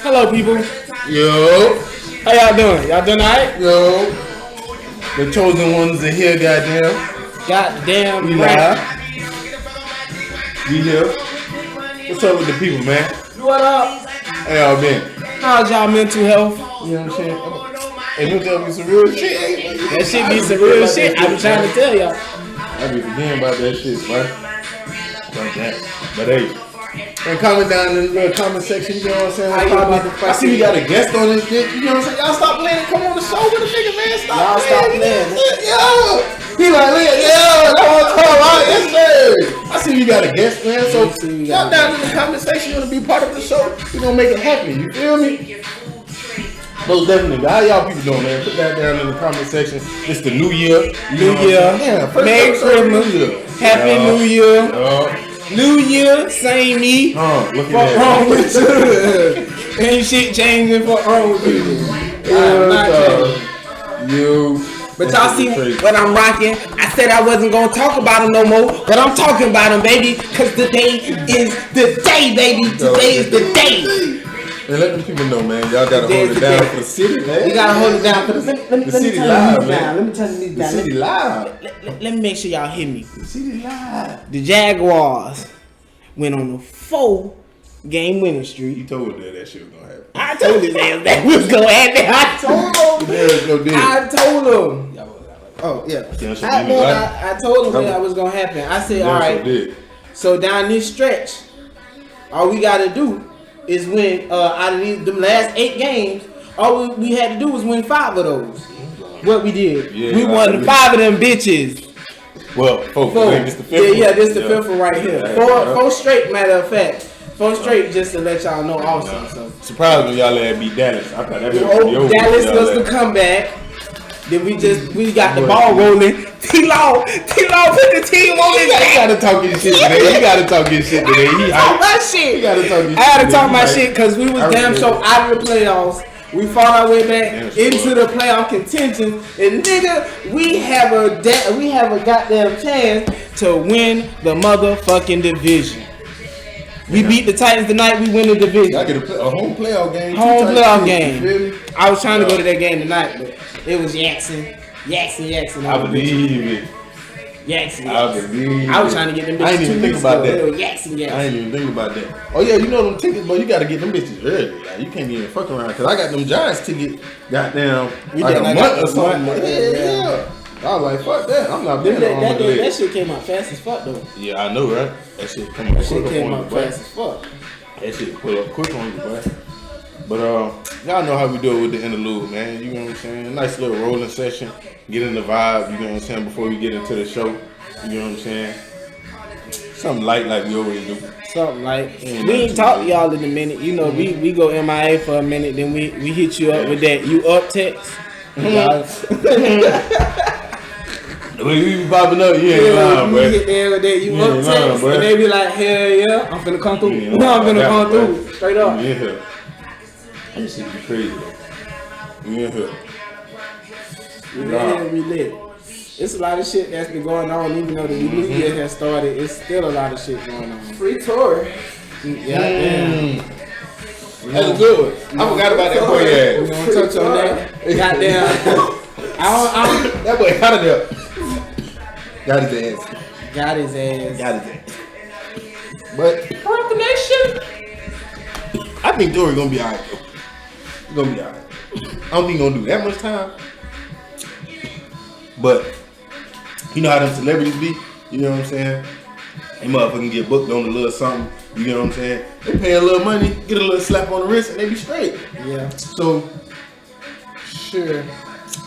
Hello, people. Yo. How y'all doing? Y'all doing alright? Yo. The chosen ones are here, goddamn. Goddamn We right. live. We here. What's up with the people, man? What up? How y'all been? How's y'all mental health? You know what I'm saying? Hey, you tell me some real shit. That shit be some real shit. I be trying to tell y'all. I be forgetting about that shit, man. But hey. And comment down in the little comment section, you know what I'm saying? I see we got a guest on this shit, you know what I'm saying? Y'all stop playing and come on the show with a nigga, man. Stop playing. Yo! He like, yeah, that's what I'm talking about. Yes, sir. I see we got a guest, man. So y'all down in the comment section, you want to be part of the show? We're going to make it happen, you feel me? Most definitely. How y'all people doing, man? Put that down in the comment section. It's the new year. Yeah, Merry Christmas. Happy New Year. New Year, same me. Look Fuck at wrong with you. Ain't shit changing for wrong with you. But y'all see what I'm rocking? I said I wasn't gonna talk about him no more, but I'm talking about him, baby, cause today is the day, baby. Today is the day. And let them people know, man. Y'all gotta hold it down for the city, man. We gotta hold it down for the city. The city live, man. Let me turn these down. The city live. Let me make sure y'all hear me. The city live. The Jaguars went on a 4-game winning streak. You told her that shit was gonna happen. I told his ass that was gonna happen. I told him. Oh yeah. I told him that was gonna happen. I said, all right. So down this stretch, all we gotta do is win out of them last 8 games. All we had to do was win 5 of those. What we did, we won 5 of them bitches. Well, 4. This the 5th yeah, this the 5th one right here. 4 straight, matter of fact. 4 straight, just to let y'all know also. So surprised when y'all had beat Dallas. I thought that was Dallas was the comeback. Then we got the ball rolling. T-Law put the team on his back. You gotta talk his shit today. He gotta talk his shit today. He talk my shit. He gotta talk his shit. I had to talk my shit because we was damn sure out of the playoffs. We fought our way back into the playoff contention, and nigga, we have a goddamn chance to win the motherfucking division. We beat the Titans tonight. We win the division. I get a home playoff game. Playoff game. I was trying to go to that game tonight, but it was Jackson. I believe it. Jackson. I believe. I was trying to get them bitches. I didn't even think about that. Jackson. I didn't even think about that. Oh yeah, you know them tickets, but you gotta get them bitches early. Like, you can't even fuck around. Cause I got them Giants tickets. Goddamn, like a month or something. Yeah. I was like, fuck that. I'm not paying that shit came out fast as fuck though. Yeah, I know, right? That shit came out fast as fuck. That shit pull up quick on you, boy. But y'all know how we do it with the interlude, man. You know what I'm saying? Nice little rolling session. Get in the vibe, you know what I'm saying, before we get into the show. You know what I'm saying? Something light like we always do. Something like we ain't talked to y'all in a minute. You know, we go MIA for a minute, then we hit you up with that you up text. We be popping up, you ain't lying, bro. We get there with that you up text, and they be like, hell yeah, I'm finna come through. I'm finna come through. Straight up. Yeah. That shit be crazy though. We in here. We lit. It's a lot of shit that's been going on, even though the new year has started. It's still a lot of shit going on. Free tour. Yeah, damn. That's a good one. I forgot about that boy. Yeah. We gonna touch on that. Goddamn. That boy out of there. Got his ass. But I think Dory gonna be alright though. He's gonna be alright. I don't think he's gonna do that much time. But you know how them celebrities be, you know what I'm saying? They motherfucking get booked on a little something, you know what I'm saying? They pay a little money, get a little slap on the wrist, and they be straight. Yeah. So sure.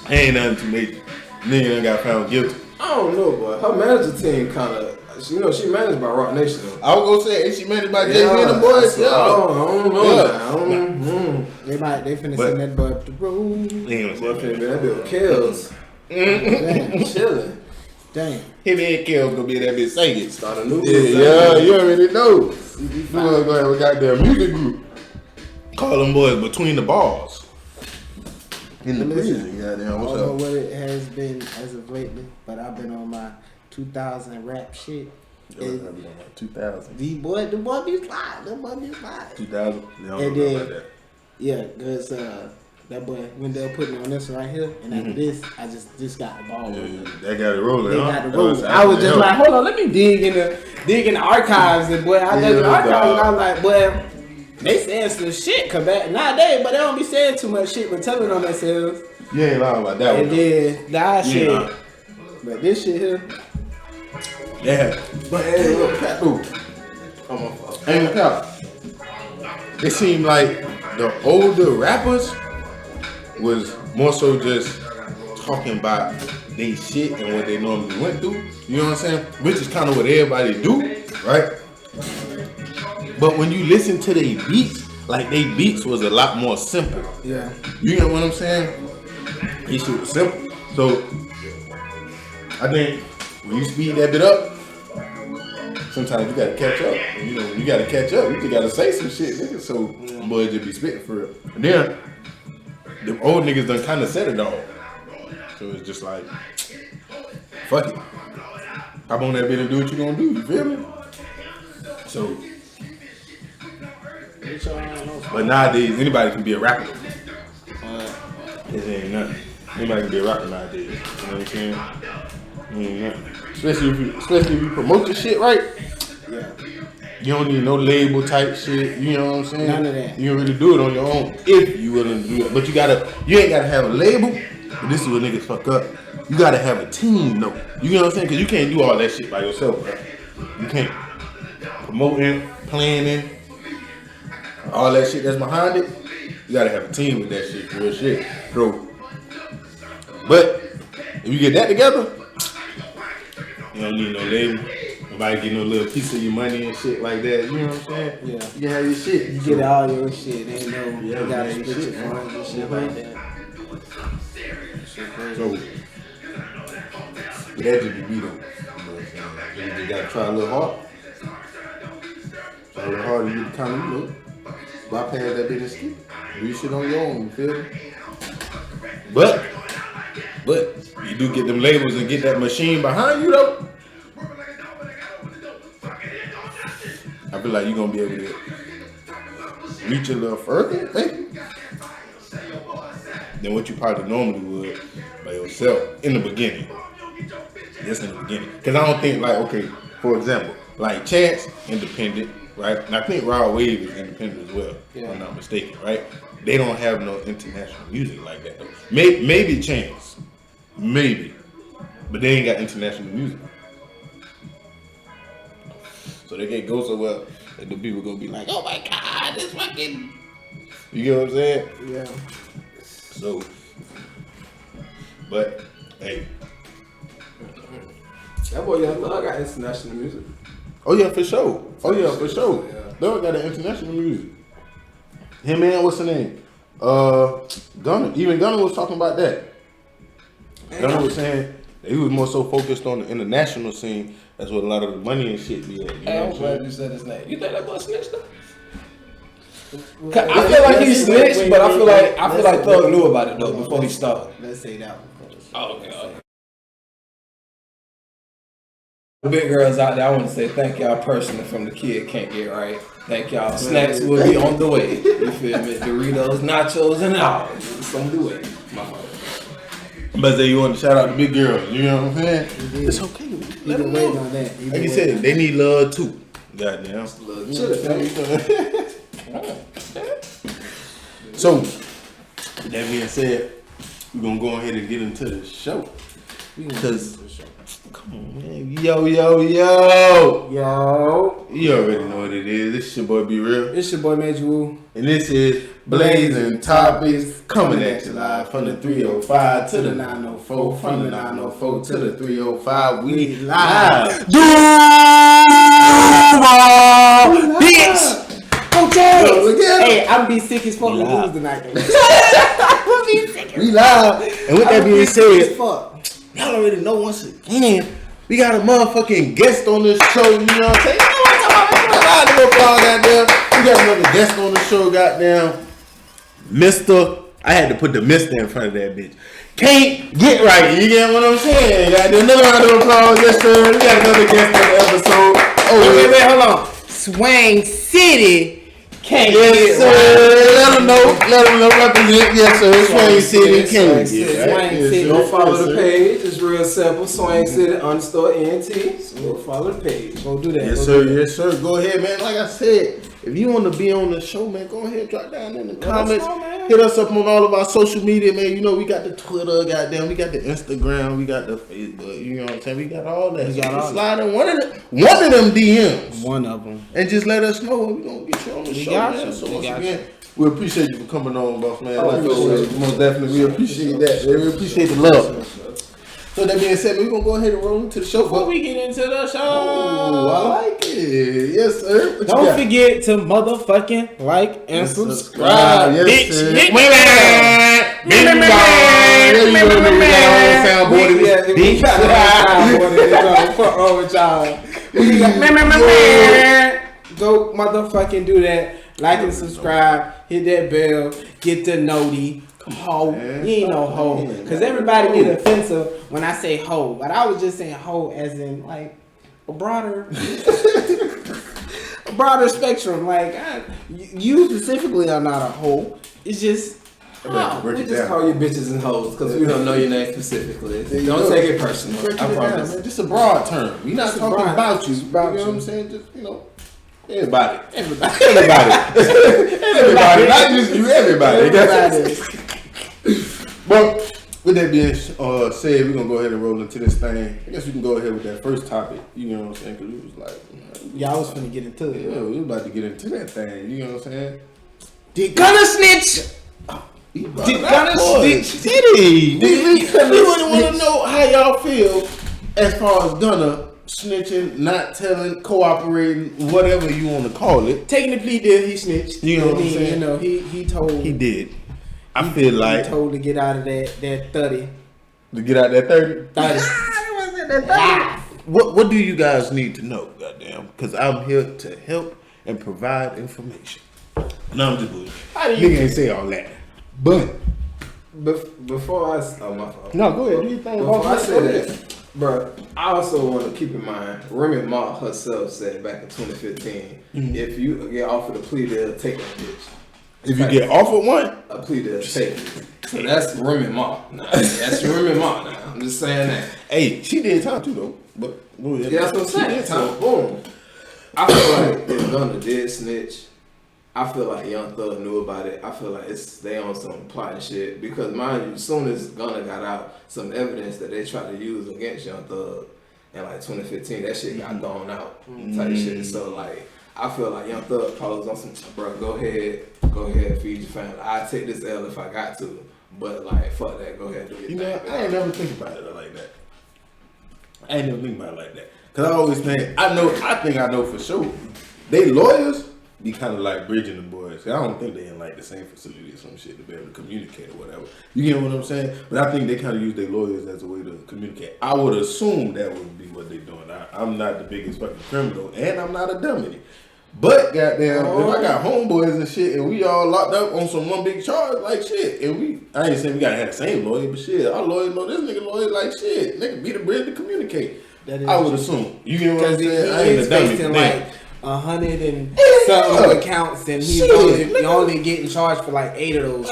Ain't nothing too major. Nigga done got found guilty. I don't know, boy. Her manager team kind of, she managed by Rock Nation. Though. I was gonna say, ain't she managed by Jay-Z and the boys? I don't know. They finna send that boy up the road. That bill kills. Chilling. Dang. Him and Kel's gonna be in that bitch singing. Start a new Yeah, you already know. We're gonna have a goddamn music group. Call them boys Between the Balls. In the prison, goddamn. What's I don't know up? what it has been as of lately, but I've been on my 2000 rap shit. And 2000. The boy be slide. 2000. And then, yeah, cause that boy Wendell put me on this right here, and after this, I just got the ball. They got it rolling. They got the rolling. I was just like, hold on, let me dig in the archives, and boy, I dug in the archives, and I was like, boy, they saying some shit. Cause back nowadays, but they don't be saying too much shit, but telling on themselves. You ain't lying about that. And then that shit, but this shit here. Yeah, but hey, look, cat dude. Hey, cat. It seemed like the older rappers was more so just talking about they shit and what they normally went through. You know what I'm saying? Which is kind of what everybody do, right? But when you listen to their beats, like they beats was a lot more simple. Yeah. You get what I'm saying? This shit was simple. So I think when you speed that bit up, sometimes you gotta catch up. You know, you gotta catch up. You just gotta say some shit, nigga. So boys just be spitting for real. And then the old niggas done kind of said it all. So it's just like, fuck it. Hop on that bit and do what you gonna do. You feel me? So, but nowadays anybody can be a rapper. It ain't nothing. Anybody can be a rapper nowadays. You know what I'm saying? Ain't nothing. Especially if you promote your shit right. Yeah. You don't need no label type shit. You know what I'm saying? None of that. You can really do it on your own if you willing to do it. But you ain't gotta have a label. But this is what niggas fuck up. You gotta have a team though. You know what I'm saying? Cause you can't do all that shit by yourself, bro. You can't. Promoting, planning, all that shit that's behind it. You gotta have a team with that shit, real shit. So, but if you get that together, you don't need no label. Nobody get no little piece of your money and shit like that. You know what I'm saying? Yeah. You have your shit. You get all your shit. Ain't no, you Yeah, gotta man, split shit, your funds and shit like that. So, that just be me though. You know what I'm saying? You just gotta try a little hard. Try a little hard to get the kind of, you know, bypass that business skip. Do shit on your own, you feel me? But you do get them labels and get that machine behind you though. I feel like you're gonna be able to reach a little further, maybe, than what you probably normally would by yourself in the beginning. Just in the beginning. Because I don't think, like, okay, for example, like Chance, independent, right? And I think Raw Wave is independent as well, if I'm not mistaken, right? They don't have no international music like that, though. Maybe Chance. Maybe. But they ain't got international music. So they can't go so well that the people gonna be like, oh my God, this fucking. You get what I'm saying? Yeah. So, but hey, that boy Young Thug got international music. oh yeah, for sure. Oh yeah, for sure. Thug got an international music. Him and what's the name? Gunna. Even Gunna was talking about that. Gunna was saying that he was more so focused on the international scene. That's what a lot of the money and shit be at. You know I'm what I'm glad saying? you said his name. You think that boy snitched though? I feel like he snitched, but I feel like Thug knew about it though before he started. Let's say that one first. Oh, okay. The big girls out there, I want to say thank y'all personally from the Kid Can't Get Right. Thank y'all. Snacks will be on the way. You feel me? Doritos, nachos, and all. It's on the way. My fault. But say you want to shout out the big girls, you know what I'm saying? It's okay. He been waiting on that. Like you said, they need love too. Goddamn. So, with that being said, we're gonna go ahead and get into the show. Because, come on, man. Yo. You already know what it is. This your boy Be Real. It's your boy Major. And this is Blazing Topics coming at you live from the 305 to the 904. From the 904 to the 305. We live. Bitch! Okay! Hey, I'm be sick as fuck with lose tonight. We live. And with that being said, y'all already know once again, we got a motherfucking guest on this show. You know what I'm saying? We got another guest on the show, goddamn. Mr. I had to put the Mr. in front of that bitch. Can't get right. You get what I'm saying? Goddamn. Another round of applause. Yes, sir. We got another guest on the episode. Wait, hold on. Swang City can't yes, get sir. Let them know. Represent. Yes, sir. Swang City can't get Swang City. Go follow the page. It's real simple. Swang City _NT. So go follow the page. Go do that. Yes, sir. Yes, sir. Go ahead, man. Like I said, if you want to be on the show, man, go ahead, drop down in the comments. Hit us up on all of our social media, man. You know, we got the Twitter, goddamn. We got the Instagram. We got the Facebook. You know what I'm saying? We got all that. We got all slide in one of them DMs. One of them. And just let us know. We're going to get you on the show, man. So once again, we appreciate you for coming on, boss, man. Most definitely. We appreciate that. We appreciate the love. So that being said, we're going to go ahead and roll into the show. Before we get into the show. Oh, I like it. Yes, sir. Don't forget to motherfucking like and subscribe. Yes, bitch. Go motherfucking do that. Like and subscribe. Hit that bell. Get the noti. Ho, you ain't no hoe. Cause everybody get offensive when I say hoe, but I was just saying hoe as in like a broader spectrum. Like you specifically are not a hoe. It's just we just call you bitches and hoes because we don't know your name specifically. Don't take it personal. I promise. Down, just a broad term. We're not talking about you. You know what I'm saying? Just everybody. Not just you. Everybody. But with that being said, we're gonna go ahead and roll into this thing. I guess we can go ahead with that first topic. You know what I'm saying? Because we was like, I was finna get into it. Yeah, we was about to get into that thing. You know what I'm saying? Did Gunna snitch? Did Gunna snitch? Did he? We really want to know how y'all feel as far as Gunna snitching, not telling, cooperating, whatever you want to call it. Taking the plea deal, he snitched. You know what I'm saying? You know, he told. He did. I feel like he told to get out of that 30. To get out that 30? 30. What do you guys need to know, goddamn? Because I'm here to help and provide information. No, I'm just bullshit. Nigga ain't say all that. But before I my fault. No, go ahead. Do you think before I say that, bro, I also want to keep in mind Remy Ma herself said back in 2015, if you get offered a plea deal, take that bitch. If you get offered one, a plea deal, take it. So that's Remy Ma. That's Remy Ma. Now I'm just saying that. Hey, she did time too though. But yeah, that's what I'm saying. So boom. I feel like if Gunna did snitch, I feel like Young Thug knew about it. I feel like they on some plot shit because mind you, as soon as Gunna got out some evidence that they tried to use against Young Thug in like 2015, that shit got thrown out type shit. So like I feel like Young Thug probably was on some, bro, go ahead, feed your family. I take this L if I got to, but like fuck that, go ahead do your thing. I ain't never think about it like that. Cause I always think I know for sure. They lawyers be kind of like bridging the boys. I don't think they in like the same facility or some shit to be able to communicate or whatever. You get what I'm saying? But I think they kind of use their lawyers as a way to communicate. I would assume that would be what they're doing. I'm not the biggest fucking criminal, and I'm not a dummy. But goddamn, if I got homeboys and shit, and we all locked up on some one big charge, like shit, and I ain't saying we gotta have the same lawyer, but shit, our lawyer know this nigga lawyer, like shit, nigga be the bridge to communicate. I would assume. You get what I'm saying? I ain't a dummy. Facing like 100 and something accounts, and he's only getting charged for like 8 of those.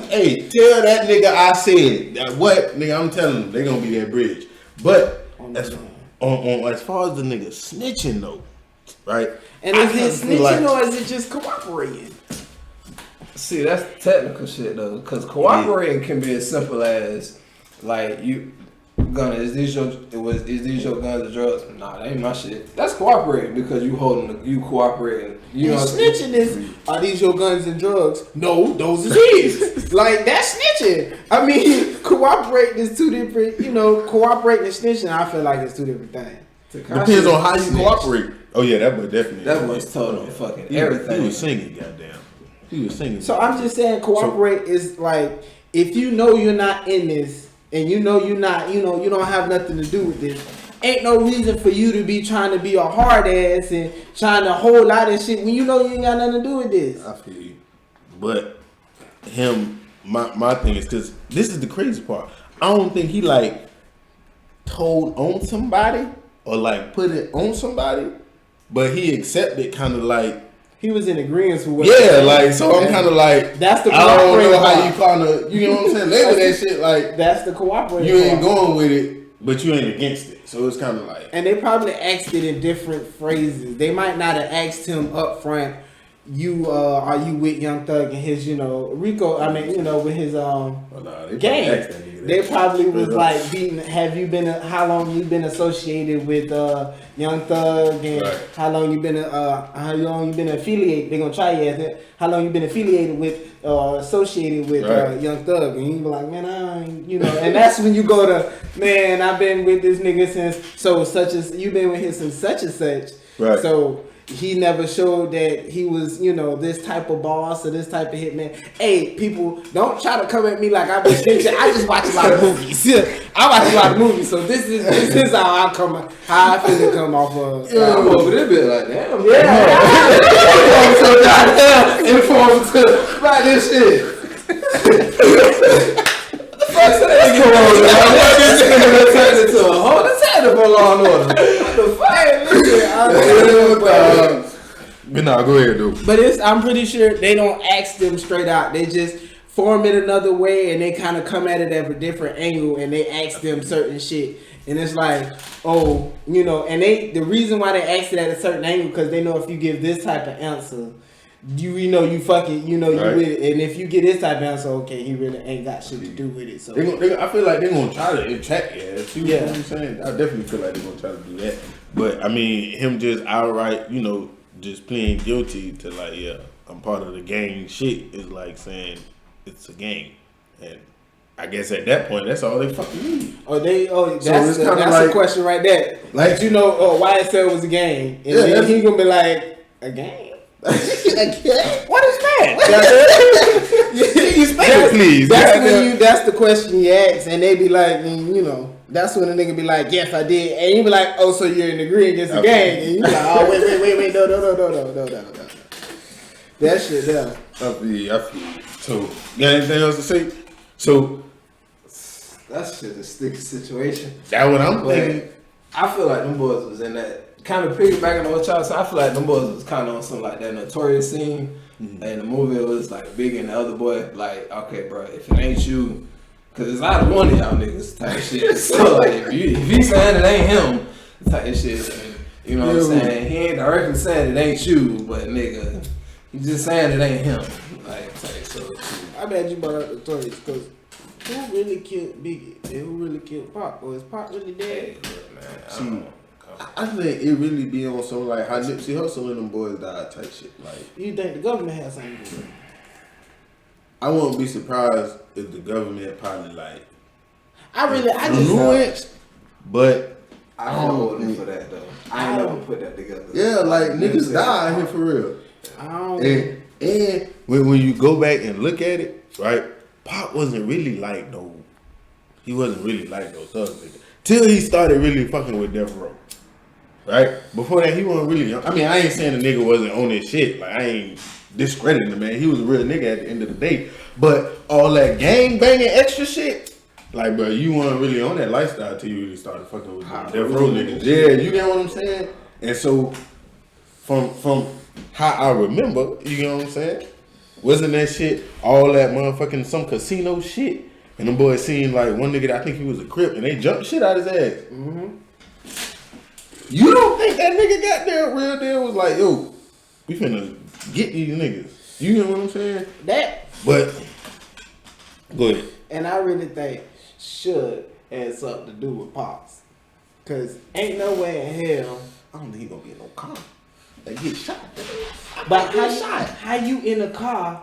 Hey, tell that nigga I said what nigga. I'm telling them they gonna be that bridge. But as far as the nigga snitching though, right? And is it snitching or is it just cooperating? See, that's technical shit though, because cooperating can be as simple as like you. Gunna, is these your guns and drugs? Nah, that ain't my shit. That's cooperating because you cooperating. You know, snitching are these your guns and drugs? No, those is his. Like that's snitching. I mean, cooperating is two different. You know, cooperating and snitching, I feel like it's two different things. Depends on how you cooperate. Oh yeah, that was definitely. That was told on fucking everything. He was singing, goddamn. He was singing. So I'm just saying, cooperate is like if you know you're not in this. And you know you're not, you don't have nothing to do with this. Ain't no reason for you to be trying to be a hard ass and trying to hold out and shit when you know you ain't got nothing to do with this. I feel you. But my thing is because this is the crazy part. I don't think he like told on somebody or like put it on somebody but he accepted kind of like. He was in agreement with what. Yeah, like so. I'm kind of like. That's the. I don't know how you kind of. You know what I'm saying? Label that shit like. That's the cooperating. You ain't going with it, but you ain't against it. So it's kind of like. And they probably asked it in different phrases. They might not have asked him up front. Are you with Young Thug and his, Rico? I mean, with his gang. They probably was like, how long you been associated with Young Thug and how long you been affiliated? They gonna try you at it. How long you been affiliated with associated with Young Thug? And you be like, man, I ain't, And that's when you go to, man, I've been with this nigga since you've been with him since such and such. Right. So. He never showed that he was, this type of boss or this type of hitman. Hey, people, don't try to come at me like I've been snitching. I just watch a lot of movies. I watch a lot of movies, so this is how I feel to come off of. I'm over there, bit like damn. Yeah. Informed to about this shit. Let's turn it to a whole technical law and order. What the fuck? No, go ahead, dude. But I'm pretty sure they don't ask them straight out. They just form it another way and they kind of come at it at a different angle and they ask them certain shit. And it's like, and the reason why they ask it at a certain angle because they know if you give this type of answer, you fucking, you with it. And if you get this type of answer, okay, he really ain't got shit to do with it. So I feel like they're gonna try to attack you. See what I'm saying? I definitely feel like they're gonna try to do that. But I mean, him just outright, just pleading guilty to like, I'm part of the gang shit is like saying it's a game. And I guess at that point, that's all they fucking need. That's a question right there. Like, YSL was a gang. And then he gonna be like, a gang? What is that? Please. That's the question you ask, and they be like, that's when the nigga be like, yes, I did, and you be like, oh, so you're in agreement against the gang, and you be like, oh, wait, no. That shit, yeah. I feel. So, you got anything else to say? So, that shit a sticky situation. That's what I'm thinking. I feel like them boys was in that. Kind of piggybacking on what y'all said, I feel like them boys was kind of on some like that Notorious scene, and the movie was like Big and the other boy, like, okay, bro, if it ain't you, cause it's not one of y'all niggas type shit. So like, if you saying it ain't him, type shit, and, you know what I'm saying? He ain't directly saying it ain't you, but nigga, he just saying it ain't him, like, so. I bet you brought up Notorious, cause who really killed Biggie and who really killed Pac? Or is Pac really dead? I think it really be on some like how Nipsey Hussle and them boys died type shit. Like, you think the government has something to do with it? I won't be surprised if the government probably like. I just but I don't hold them for that though. I ain't never put that together. Yeah, like niggas die here for real. And when you go back and look at it, right? Pac wasn't really like no. He wasn't really like no thug nigga till he started really fucking with Death Row. Right? Before that, he wasn't really. I mean, I ain't saying the nigga wasn't on his shit. Like, I ain't discrediting the man. He was a real nigga at the end of the day. But all that gang banging extra shit, like, bro, you weren't really on that lifestyle till you really started fucking with Death Row niggas. Yeah, you get what I'm saying? And so, from how I remember, you get what I'm saying? Wasn't that shit all that motherfucking some casino shit? And them boys seen like one nigga that I think he was a Crip, and they jumped shit out his ass. Mm-hmm. You don't think that nigga got there real deal was like, yo, we finna get these niggas. You know what I'm saying? But go ahead. And I really think should have something to do with Pops. Cause ain't no way in hell I don't think he gonna be in no car. They get shot. But how you in a car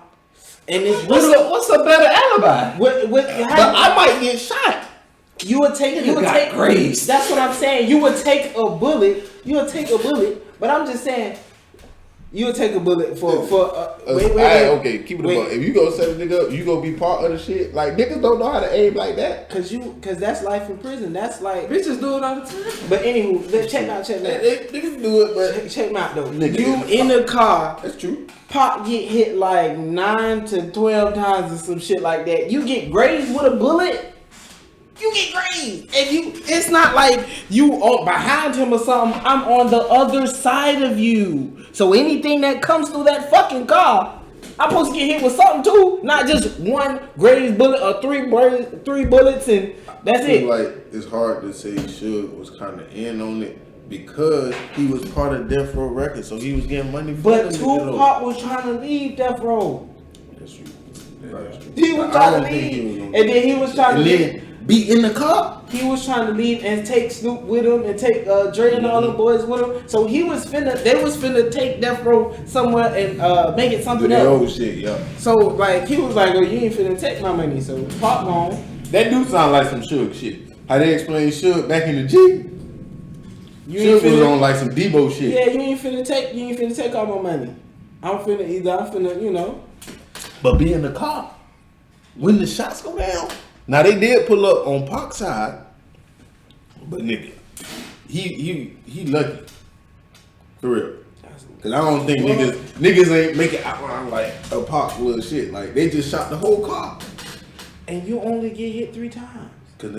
and it's what's a better alibi? I might get shot. You would take grace. That's what I'm saying. You would take a bullet. But I'm just saying, you would take a bullet for. Okay, keep it above. If you go set a nigga up, you go be part of the shit. Like niggas don't know how to aim like that. Cause that's life in prison. That's like bitches do it all the time. But anywho, check out. Niggas do it, but check me out though. You in the car. That's true. Pop get hit like 9 to 12 times or some shit like that. You get grazed with a bullet. you get grazed. And it's not like you behind him or something. I'm on the other side of you. So anything that comes through that fucking car, I'm supposed to get hit with something too. Not just one grazed bullet or three bullets and that's it. Like it's hard to say Suge was kind of in on it because he was part of Death Row Records, so he was getting money. But Tupac was trying to leave Death Row. That's true. He was trying to leave, and then he was trying to be in the car. He was trying to leave and take Snoop with him and take Dre and all them boys with him. So they was finna take Death Row somewhere and make it something else. Old shit, yeah. So like he was like, "Oh, you ain't finna take my money." So Pop gone. That do sound like some Suge shit. How they explain Suge back in the G? Suge was on like some Debo shit. Yeah, you ain't finna take all my money. I'm finna, you know. But be in the car when the shots go down. Now they did pull up on Pac's side, but nigga, he lucky for real. Cause I don't think niggas ain't make it out like a Pac little shit. Like they just shot the whole car, and you only get hit 3 times. Cause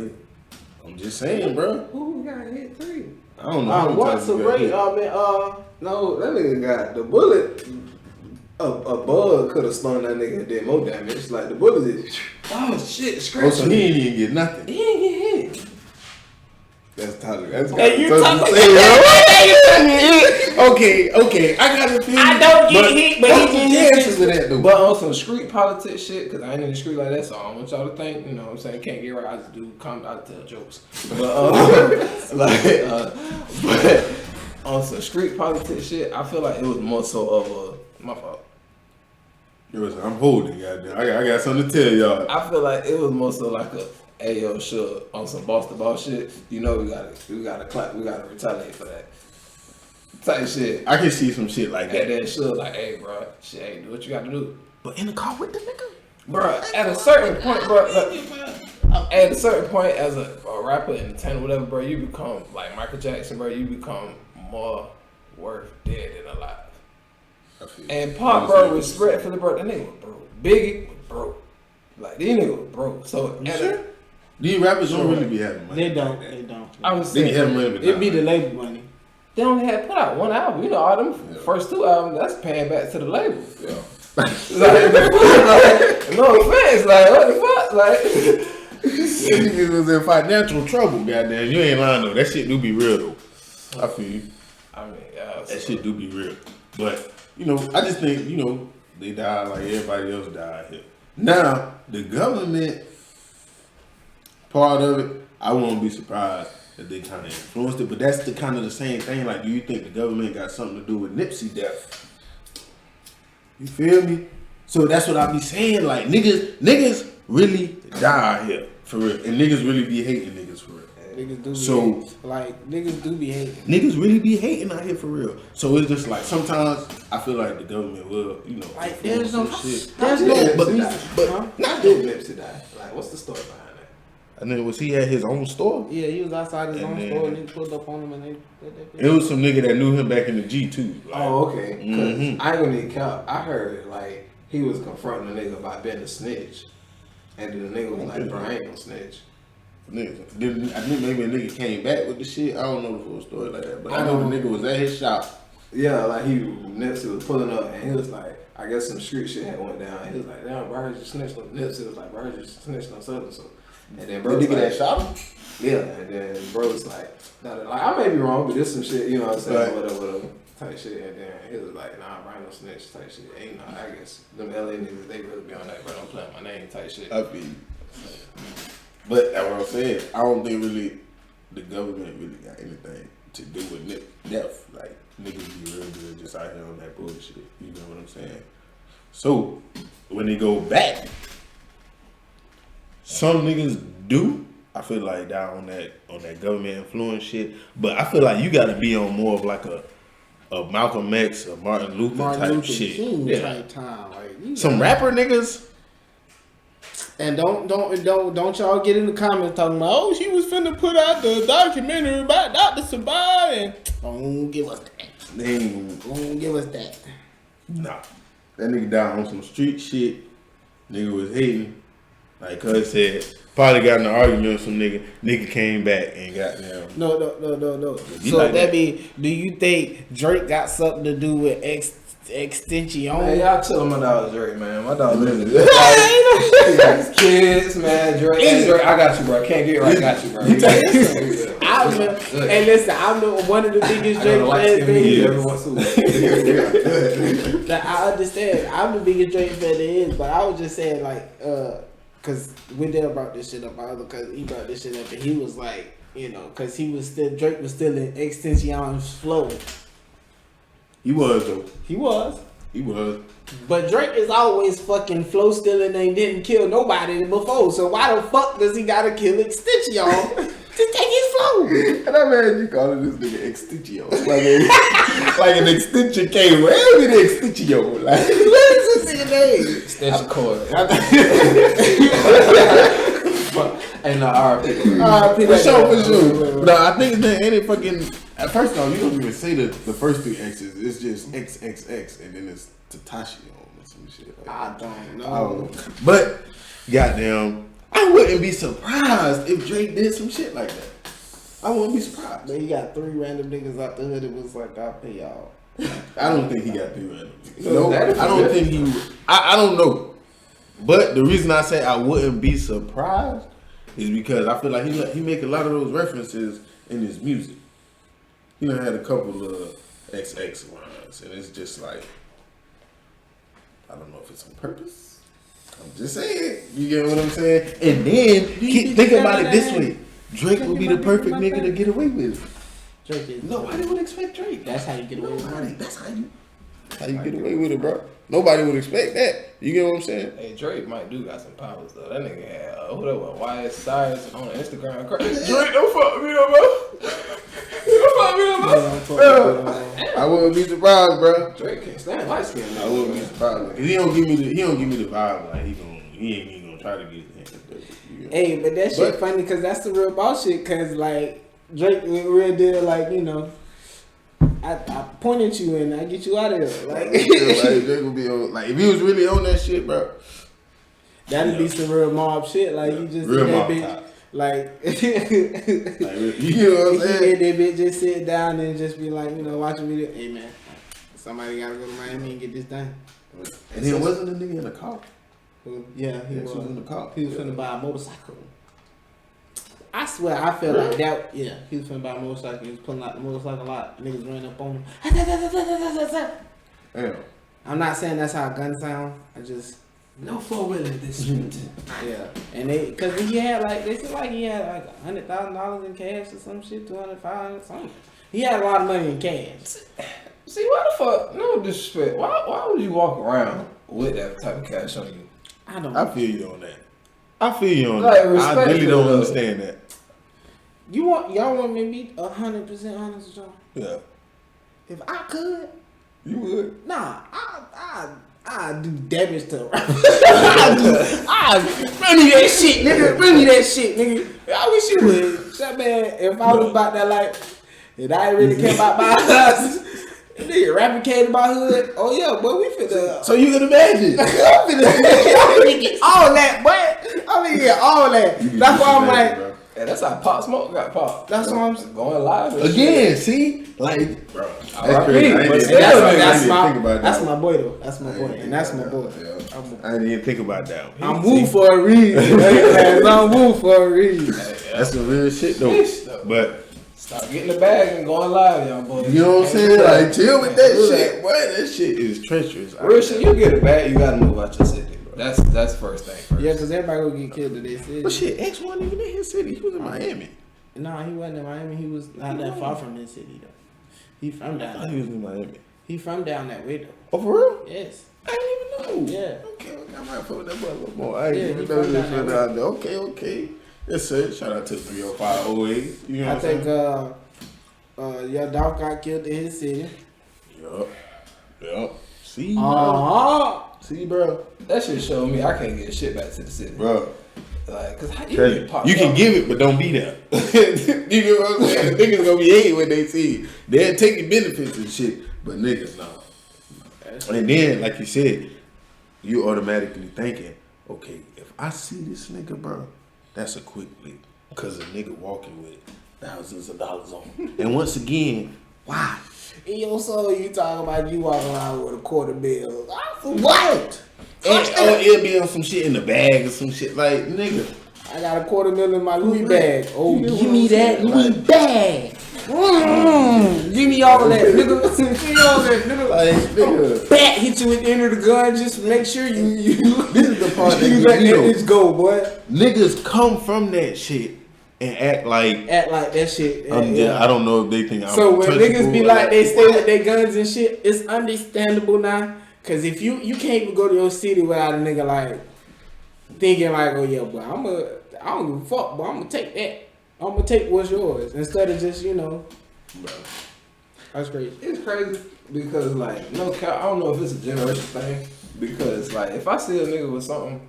I'm just saying, bro. Who got hit 3? I don't know. What's the rate? No, that nigga got the bullet. A bug could have stung that nigga and did more damage. Like the bullet is, oh shit, scratch. Oh, so he ain't even get nothing. He ain't get hit. That's Tyler. That's hey, you talking? Okay. I got to feel. I don't get hit, but he get hit with that though. But on some street politics shit, cause I ain't in the street like that, so I don't want y'all to think, you know what I'm saying, can't get right. I just do I tell jokes. But but on some street politics shit, I feel like it was more so of my fault. I'm holding, goddamn. I got something to tell y'all. I feel like it was more so like Ayo Suge on some boss to boss shit. You know we gotta clap, we gotta retaliate for that type shit. I can see some shit like that. And then Suge like, hey bro, shit, hey, do what you gotta do. But in the car with the nigga, bro. At a certain point, bro. At a certain point, as a rapper, entertainer, whatever, bro, you become like Michael Jackson, bro. You become more worth dead than alive. And Pop, bro, respectfully, bro, that nigga was broke. Biggie was broke. Like, these niggas was broke. So, sure? These rappers don't really be having money. They don't. I was saying, it be the label money. They only had put out one album. You know, all them first 2 albums, that's paying back to the label. Yeah. like, no offense, like, what the fuck? Like, niggas was in financial trouble, goddamn. You ain't lying though. That shit do be real though. I feel you. I mean, that shit do be real. But, you know, I just think, you know, they died like everybody else died here. Now, the government part of it, I won't be surprised if they kind of influenced it, but that's the kind of the same thing. Like, do you think the government got something to do with Nipsey death? You feel me? So that's what I be saying. Like, niggas really die here, for real. And niggas really be hating niggas for real. Niggas do be hating. Like, niggas do be hating. Niggas really be hating out here for real. So it's just like, sometimes I feel like the government will, you know, like, there's no shit. There's no, but not did Nipsey die. Like, what's the story behind that? And then was he at his own store? Yeah, he was outside his own store and they pulled up on him and they it was some nigga that knew him back in the G too. Like, oh, okay. Cause I ain't gonna need count. I heard like he was confronting a nigga about being a snitch. And then the nigga was like, bro, I ain't gonna snitch. Nigga, I think maybe a nigga came back with the shit. I don't know the full story like that, but I know the nigga was at his shop. Yeah, like Nipsey was pulling up and he was like, I guess some street shit had went down. He was like, damn, bro, I heard you snitched on Nipsey was like, bro, I heard you snitched on so and so. And then bro, the nigga that shot him? Yeah, and then bro was like, I may be wrong, but this some shit, you know what I'm saying, right. whatever, type shit. And then he was like, nah, bro, I ain't no snitch type shit. Ain't no, I guess them LA niggas, they really be on that, bro, don't play my name type shit. I feel you. But that's what I'm saying. I don't think really the government really got anything to do with death. Like, niggas be real good just out here on that bullshit. You know what I'm saying? So, when they go back, some niggas do, I feel like, die on that government influence shit. But I feel like you gotta be on more of like a Malcolm X, a Martin Luther type shit. Yeah. Type time. Like, some rapper niggas. And don't y'all get in the comments talking about, oh, she was finna put out the documentary about Dr. Sabah and don't give us that. They ain't gonna give us that. Nah. That nigga died on some street shit. Nigga was hating. Like Cuz said, probably got in an argument with some nigga. Nigga came back and got them. No. So like that mean, do you think Drake got something to do with extension? Man, y'all tell my dog Drake, man. My dog literally. He got his kids, man. Drake, I got you, bro. Can't get right. I got you, bro. Hey, listen, I'm one of the biggest Drake fans there is. I understand. I'm the biggest Drake fan there is, but I was just saying, like, because Wendell brought this shit up, because he brought this shit up, and he was like, you know, because Drake was still in Extension's flow. He was though. He was. But Drake is always fucking flow stealing and didn't kill nobody before. So why the fuck does he gotta kill Extension to take his flow? And I mean, you calling this nigga Extension like an extension cable. Where is the Extension? Like, what is this nigga name? Extension cord. Ain't no RP. For sure. No, I think that any fucking. First off, you don't even say the first 3 X's. It's just XXX, and then it's Tatashi or some shit. Like I don't know. But goddamn, I wouldn't be surprised if Drake did some shit like that. I wouldn't be surprised. But he got 3 random niggas out the hood. It was like, I'll pay y'all. I don't think he got 3 random niggas. No, I don't think he. I don't know. But the reason I say I wouldn't be surprised is because I feel like he make a lot of those references in his music. He done had a couple of XX lines, and it's just like, I don't know if it's on purpose. I'm just saying. You get what I'm saying? And then think about it this way: Drake would be the perfect nigga to get away with it. Drake is. Nobody would expect Drake. That's how you get away with it. That's how you get away with it, bro. Nobody would expect that. You get what I'm saying? Hey, Drake got some powers though. That nigga had whatever YS Cyrus on Instagram. Crazy. Drake, don't fuck me up, bro. I wouldn't be surprised, bro. Drake can't stand light skin. I wouldn't be surprised. Cause he don't give me the vibe like he ain't even gonna try to get his hands. Hey, but that shit funny because that's the real bullshit. Cause like Drake real deal, like, you know, I point at you and I get you out of here. Like, Drake would be on, like, if he was really on that shit, bro. That'd be some real mob shit. Like, you just real that mob bitch. top. Like, you know what I'm saying? That bitch just sit down and just be like, you know, watching video. Hey man, somebody gotta go to Miami and get this done. And then wasn't the nigga in the car? Yeah, he was in the car. He was finna buy a motorcycle. I swear, I felt like that. Yeah, he was finna buy a motorcycle. He was pulling out the motorcycle lot. Niggas ran up on him. Damn. I'm not saying that's how a gun sound. I just no 4-wheeler this street. Yeah, and cause he had like they said like he had like $100,000 in cash or some shit, 200, 500, something. He had a lot of money in cash. See, why the fuck? No disrespect. Why would you walk around with that type of cash on you? I don't know. I feel you on that. I Respect, I really don't understand that. Y'all want me to be 100% honest with y'all? Yeah. If I could, you would. Nah, I do damage to. I bring me that shit, nigga. Bring me that shit, nigga. I wish you would. That man, if I was about that life, and I ain't really care about my house. Nigga, replicated my hood. Oh yeah, boy, we finna. So you can imagine. I'm finna get all that, but I'm gonna get all that. That's why I'm like, bro. Yeah, that's how Pop Smoke got popped. That's why I'm going live again. See, like, bro, that's my boy though. That's my boy, and that's my boy. I didn't even think about that. I'm moved for a reason. I'm moved for a reason. That's some real shit though. But. Stop getting the bag and going live, y'all boys. You know what I'm saying? Like, chill with that shit, boy. That shit is treacherous. Real shit, you get a bag, you gotta move out your city, bro. That's first thing first. Yeah, because everybody gonna get killed in their city. But shit, X wasn't even in his city. He was in Miami. No, he wasn't in Miami. He was not that far from his city, though. He from down there. He was in Miami. He from down that way, though. Oh, for real? Yes. I didn't even know. Yeah. Okay, I might put that boy a little more. I didn't even know this shit out there. Okay. Yes, sir. Shout out to 30508. You know what I'm saying? Your dog got killed in his city. Yup. See, See, bro. That shit showed me I can't get shit back to the city, bro. Like, cause how you can give it, but don't be there. You get what I'm saying? Niggas gonna be hating when they see it. They'll take the benefits and shit, but niggas no. And then, like you said, you automatically thinking, okay, if I see this nigga, bro, that's a quick lick. Because a nigga walking with thousands of dollars on him. And once again, why? In your soul, you talking about you walking around with a $250. What? It'll be on some shit in the bag or some shit. Like, nigga. I got a $250,000 in my Louis bag. Oh, give me that Louis bag. Give me all that, nigga. Give me all that, nigga. Like, nigga. Bat hit you at the end of the gun. Just make sure you This is the part that you let that bitch go, boy. Niggas come from that shit and act like that shit. I don't know if they think I'm so when niggas be like they stay with their guns and shit, it's understandable now. Cause if you can't even go to your city without a nigga like thinking like, oh yeah, boy, I don't give a fuck, but I'm gonna take that. I'm gonna take what's yours instead of just, bro. That's crazy. It's crazy because like no cap, I don't know if it's a generation thing because like if I see a nigga with something,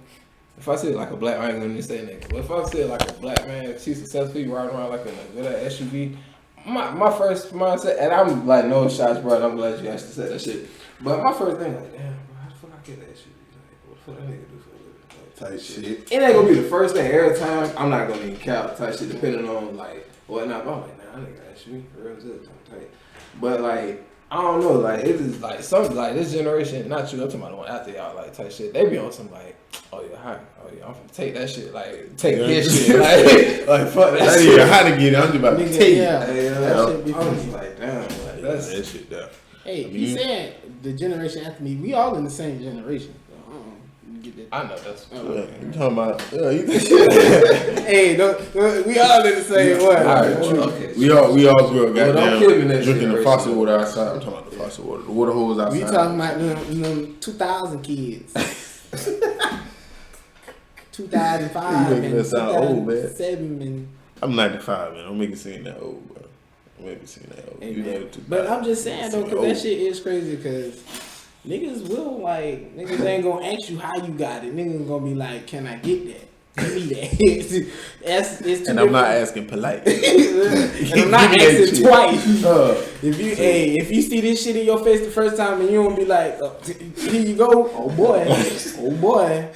if I see like a black, I ain't gonna say nigga, but if I see like a black man, she's successfully riding around like in a good SUV, my first mindset, and I'm like no shots, bro. And I'm glad you actually said that shit. But my first thing like, damn, bro, how the fuck I get that shit? Like, what the fuck that nigga do for a living? Like, type shit. It ain't gonna be the first thing every time. I'm not gonna even count type shit depending on like whatnot. But I'm like, nah, I nigga ask me for real good type. But like, I don't know, like it is like something like this generation, not you, I'm talking about the one after y'all like type shit. They be on some like, oh yeah, hi, oh yeah, I'm gonna take that shit, like take this shit, like fuck that shit. Yeah, how to get it? I'm just about to take it. That shit be I was funny. like, damn, like that's that shit down. Hey, you saying the generation after me? We all in the same generation. Get that. I know that's. You talking about? Hey, we all in the same one. All right, okay. We all grew up goddamn drinking the faucet water outside. I'm talking about the faucet water, the water hose outside. We talking about them 2000 kids. 2005 You making us sound old, man. 2007 and. I'm 95, man. Don't make it seem that old, bro. Don't make it seem that old. Hey, but I'm just saying though, because that shit is crazy. Because niggas will niggas ain't gonna ask you how you got it. Niggas gonna be like, can I get that? Give me that. it's and I'm not asking politely. And I'm not asking twice. If you see this shit in your face the first time and you don't be like, oh, here you go, oh boy,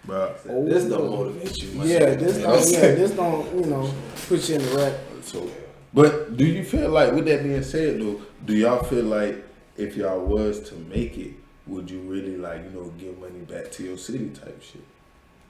Bro, this don't motivate you. This don't put you in the rut. So, but do you feel like, with that being said though, do y'all feel like if y'all was to make it, would you really give money back to your city type shit?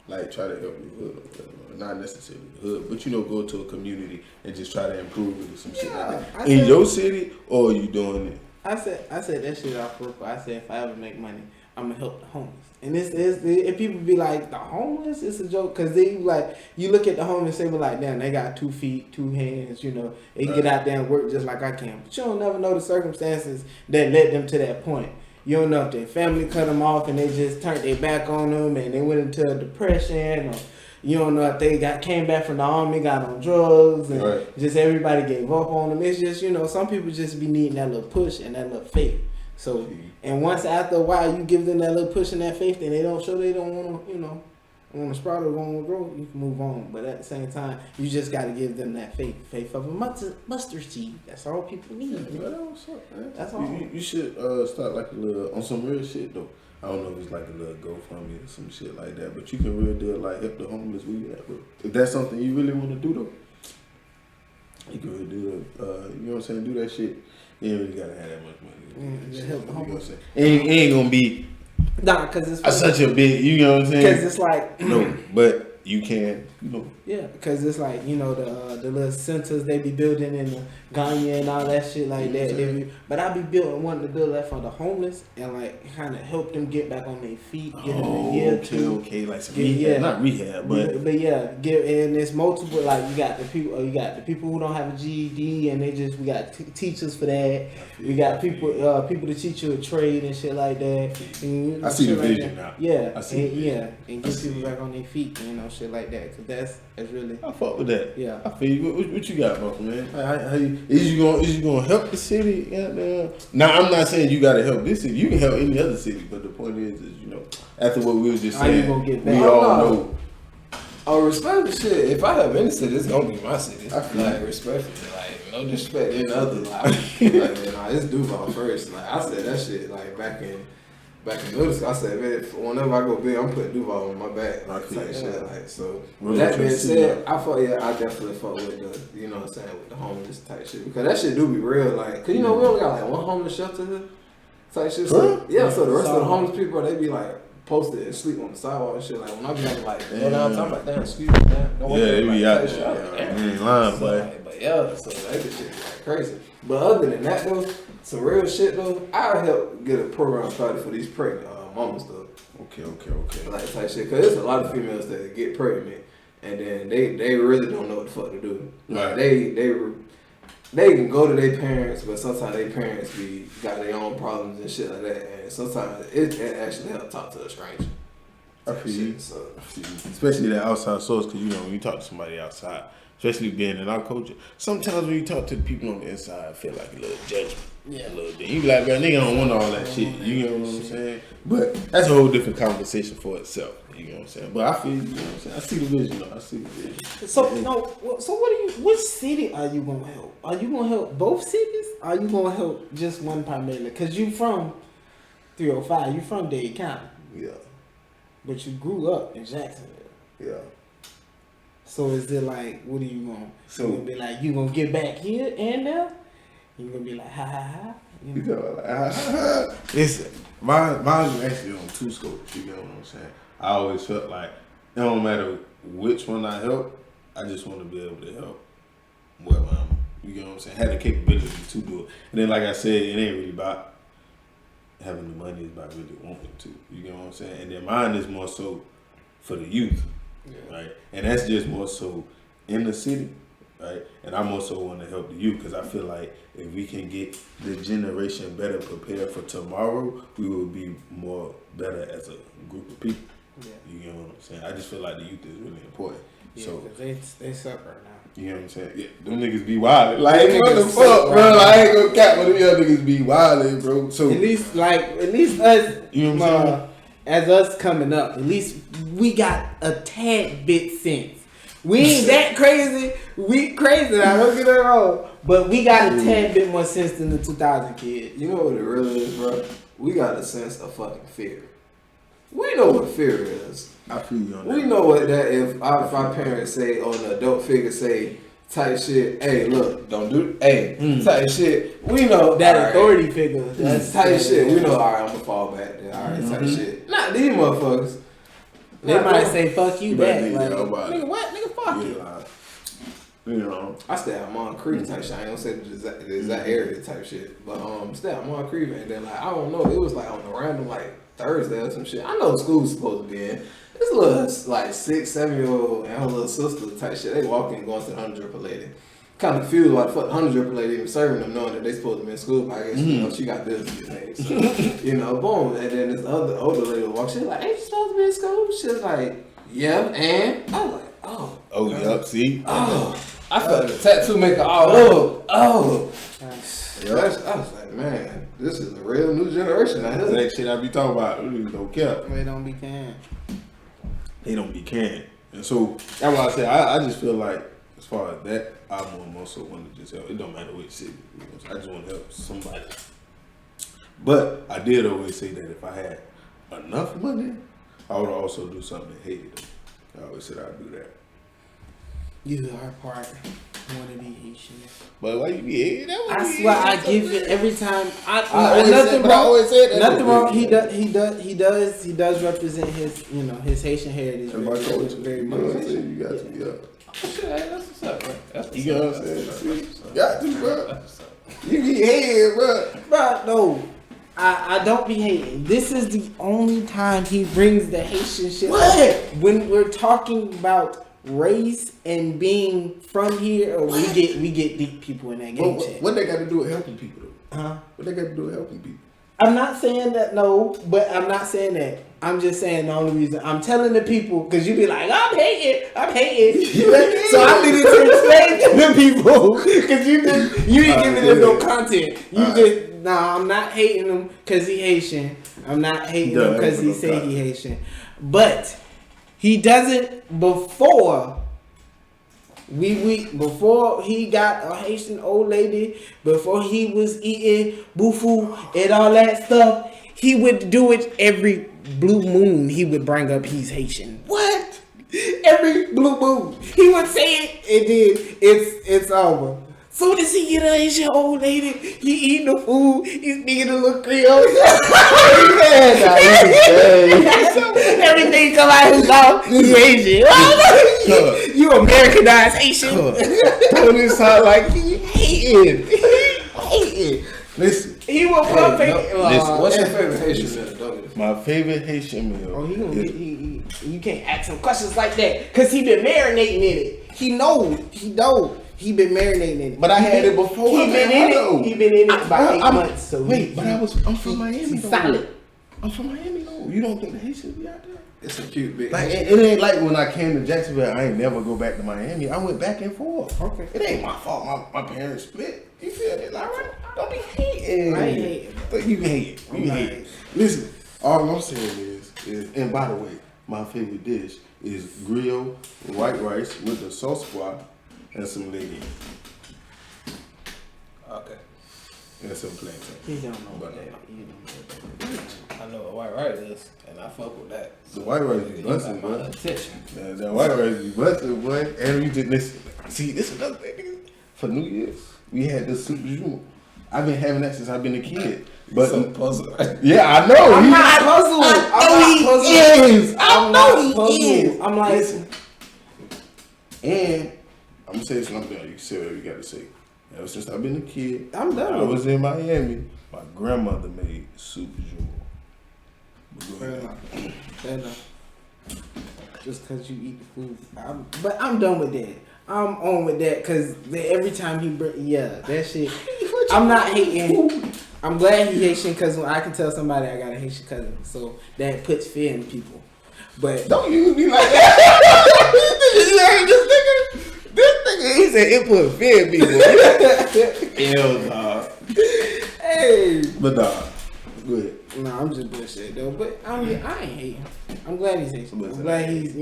Like try to help your hood or whatever. Not necessarily the hood, but go to a community and just try to improve it or some shit like that. In your city, or are you doing it? I said that shit off purpose. I said if I ever make money, I'm gonna help the homeless. And if people be like, the homeless, it's a joke, because they you look at the homeless and say, like, damn, they got 2 feet, 2 hands, they get out there and work just like I can. But you don't never know the circumstances that led them to that point. You don't know if their family cut them off and they just turned their back on them and they went into a depression, or you don't know if they came back from the army, got on drugs, and just everybody gave up on them. It's just, some people just be needing that little push and that little faith. So, and once after a while you give them that little push and that faith, and they don't show they don't want to, want to sprout or want to grow, you can move on. But at the same time, you just got to give them that faith of a mustard seed. That's all people need. Yeah, what's up, man? That's all. You should start like a little, on some real shit though. I don't know if it's like a little GoFundMe or some shit like that, but you can really do it, like help the homeless with that. But if that's something you really want to do though, you can really do it. You know what I'm saying? Do that shit. You ain't really gotta have that much money. Yeah, help the homeless. It ain't gonna be because it's such a big. You know what I'm saying? Because it's like no, but you can. Yeah, because it's like the little centers they be building in the Gunna and all that shit like that. But I be wanting to build that for the homeless and like kind of help them get back on their feet. Get them a year or two. Okay, like some rehab, not rehab, but and it's multiple. Like you got the people who don't have a GED and we got teachers for that. We got people to teach you a trade and shit like that. And, I see the vision now. Yeah, I see and get people back on their feet. Shit like that. Cause that's really. I fuck with that. Yeah. I feel you. What you got, bro, man? Is you gonna help the city? Now I'm not saying you gotta help this city. You can help any other city, but the point is after what we was just saying, you gonna get back? We all know. Oh, respect the shit. If I have any city, it's gonna be my city. I feel like respectfully, like no disrespect in other lives. It's Duval first. Like I said that shit like back back in middle school, I said, man, whenever I go big, I'm putting Duval on my back, like type shit. Like so. With that being said, I definitely fuck with the, you know what I'm saying, with the homeless type shit because that shit do be real. Like, cause you know we only got like one homeless shelter here, type shit. So so the rest of the homeless people they be like posted and sleep on the sidewalk and shit. Like when I be like, go downtown, I'm like, damn, excuse me, man. They be out there. You ain't lying, boy. But yeah, so that shit be like crazy. But other than that though, some real shit though, I'll help get a program started for these pregnant mamas though. Okay. Like type shit, cause there's a lot of females that get pregnant and then they really don't know what the fuck to do. Like they can go to their parents, but sometimes their parents got their own problems and shit like that. And sometimes it actually helps talk to a stranger. I feel you. Especially that outside source, because you know when you talk to somebody outside, especially being in our culture, sometimes when you talk to the people on the inside, I feel like a little judgment. Yeah, a little bit. You be like, bro, nigga don't want all that shit. You know what I'm saying? But that's a whole different conversation for itself. You know what I'm saying? But I feel, you know what I'm saying? I see the vision, though. I see the vision. So which city are you gonna help? Are you gonna help both cities? Or are you gonna help just one primarily? Cause you from 305, you from Dade County. Yeah. But you grew up in Jacksonville. Yeah. So is it like, what are you gonna? So you gonna be like, you gonna get back here and there? You gonna be like, ha ha ha? You know, like, ha ha ha. Listen, mine's actually on two scopes. You know what I'm saying? I always felt like it don't matter which one I help, I just want to be able to help wherever I'm. You know what I'm saying? Have the capability to do it. And then, like I said, it ain't really about having the money, it's about really wanting to. You know what I'm saying? And then mine is more so for the youth, right? And that's just more so in the city, right? And I also want to help the youth because I feel like if we can get the generation better prepared for tomorrow, we will be more better as a group of people. Yeah. You know what I'm saying? I just feel like the youth is really important. Yeah, so they suck right now. You know what I'm saying? Yeah, them niggas be wildin'. Like, what the fuck, bro? Like, I ain't gonna cap, but them young niggas be wildin', bro. So at least us, you know what I'm saying? As us coming up, at least we got a tad bit sense. We ain't that crazy. We crazy now, don't get that wrong. But we got a tad bit more sense than the 2000 kids. You know what it really is, bro? We got a sense of fucking fear. We know what fear is. I feel you on that. We know what that if our parents say or an adult figure say type shit, hey look, don't do type shit. We know that authority figure. That's type shit. We know alright, I'm gonna fall back there. Alright, type shit. Not these motherfuckers. They might say fuck you back. Like, nigga what? Nigga fuck you. You know, I stay at Moncrief type shit. I ain't gonna say the exact area type shit. But stay at Moncrief and then like I don't know, it was like on a random like Thursday or some shit. I know school's supposed to be in. This little like 6-7-year-old and her little sister type shit. They walk in going to the 100 lady. Kind of confused why the fuck the 100 lady even serving them, knowing that they supposed to be in school. But I guess you know she got bills to get paid. So, you know, boom. And then this other older lady walks. She's like, "Ain't you supposed to be in school?" She's like, "Yeah." And I was like, "Oh, yup, see, I felt the tattoo maker all over. I was like, man, this is a real new generation. That shit I be talking about. Really don't care. They don't be can. They don't be can. And so that's why I say I just feel like as far as that, I also want to just help. It don't matter which city. You know, I just want to help somebody. But I did always say that if I had enough money, I would also do something that hated them. I always said I'd do that. You are part. Want to be Haitian. But why you be hating? I swear I give it every time. I always say that. Nothing wrong. He does represent his, you know, his Haitian heritage. Very much. You got to, yeah. Shit, that's what's up, bro. You know what I'm saying? Got to, bro. You be hating, bro. Bro, no. I don't be hating. This is the only time he brings the Haitian shit up. When we're talking about race and being from here, or we get deep people in that game. What they got to do with helping people though? Huh? What they got to do with helping people? I'm not saying that, no, but I'm not saying that. I'm just saying the only reason I'm telling the people, because you be like, I'm hating. So I needed to explain to the people, because you ain't giving them no content. I'm not hating him because he Haitian. I'm not hating him because he say he Haitian. But he doesn't before before he got a Haitian old lady, before he was eating bufu and all that stuff, He would do it every blue moon. He would bring up he's Haitian. What? Every blue moon. He would say it, and then it's over. Soon as he get a Asian old lady, he eating the food, he's speaking a little Creole. Everything come out his mouth, he Asian. You Americanized Haitian. Tony sound like he hating. Listen. He will perfect. What's your favorite Haitian meal? My favorite Haitian meal. Oh, he gonna get, you can't ask him questions like that, cause he been marinating in it. He know. He been marinating in it. But I had it before. He been in it. He been in it about 8 months. So but I'm from Miami. Solid. I'm from Miami though. You don't think the Haitians be out there? It's a cute big. Like it ain't like when I came to Jacksonville. I ain't never go back to Miami. I went back and forth. Okay. It ain't my fault. My parents split. You feel me? Like, don't be hating. I ain't hating. But you hate. You hate. Listen. All I'm saying is, and by the way, my favorite dish is grilled white rice with the sauce squad and some legume. Okay. And some plantain. He don't know what that. He don't know what that. I know what white rice is, and I fuck with that. The white rice be busted, my boy. attention. That white rice be busted, boy. And we did this. See, this is another thing, nigga. For New Year's, we had this soup du jour. I've been having that since I've been a kid. But so puzzled. Yeah, I know. I'm not puzzled. I know he is. I'm like, listen. And I'm gonna say something. You say whatever you got to say. Ever since I've been a kid, I'm done. I was in Miami. My grandmother made soup du jour. Fair enough. Just because you eat the food. But I'm done with that. I'm on with that because every time he that shit. I'm not hating. I'm glad he Haitian because I can tell somebody I got a Haitian cousin. So that puts fear in people. But don't use me like that. This nigga, he said it put fear in people. Hell nah. Hey. But nah. Go ahead. No, I'm just bullshit though. But I ain't hating. I'm glad he's Haitian. I'm glad he's,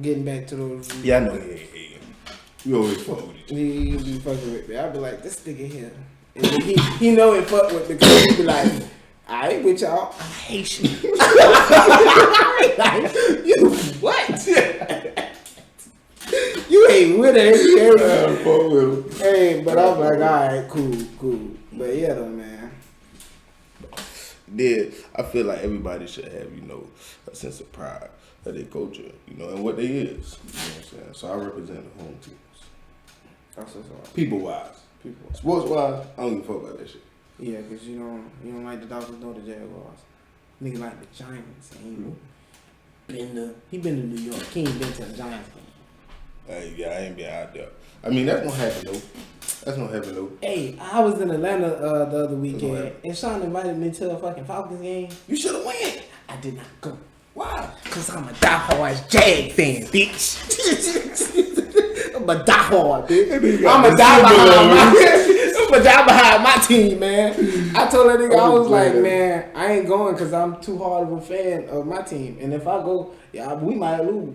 getting back to those. Yeah, I know he ain't hating. You always fuck with you. He be fucking with me. I be like, this nigga here. And he know it fuck with me because he be like, I ain't with y'all. I'm Haitian. Like, you what? You ain't with it. Hey, but I'm like, alright, cool. But yeah though, man. Yeah, I feel like everybody should have, a sense of pride of their culture, and what they is. You know what I'm saying? So I represent the home teams. That's what's up. People wise. Sports wise, I don't give a fuck about that shit. Yeah, because you don't like the Dolphins nor the Jaguars. Nigga like the Giants. And he been to New York. He ain't been to the Giants game. Yeah, I ain't been out there. I mean, that's gonna happen though. Hey, I was in Atlanta the other weekend, and Sean invited me to a fucking Falcons game. You should have went. I did not go. Why? Because I'm a diehard Jag fan, bitch. I'm a diehard, bitch. I'm a die behind my team, man. I told that nigga, I was like, man, I ain't going because I'm too hard of a fan of my team. And if I go, we might lose.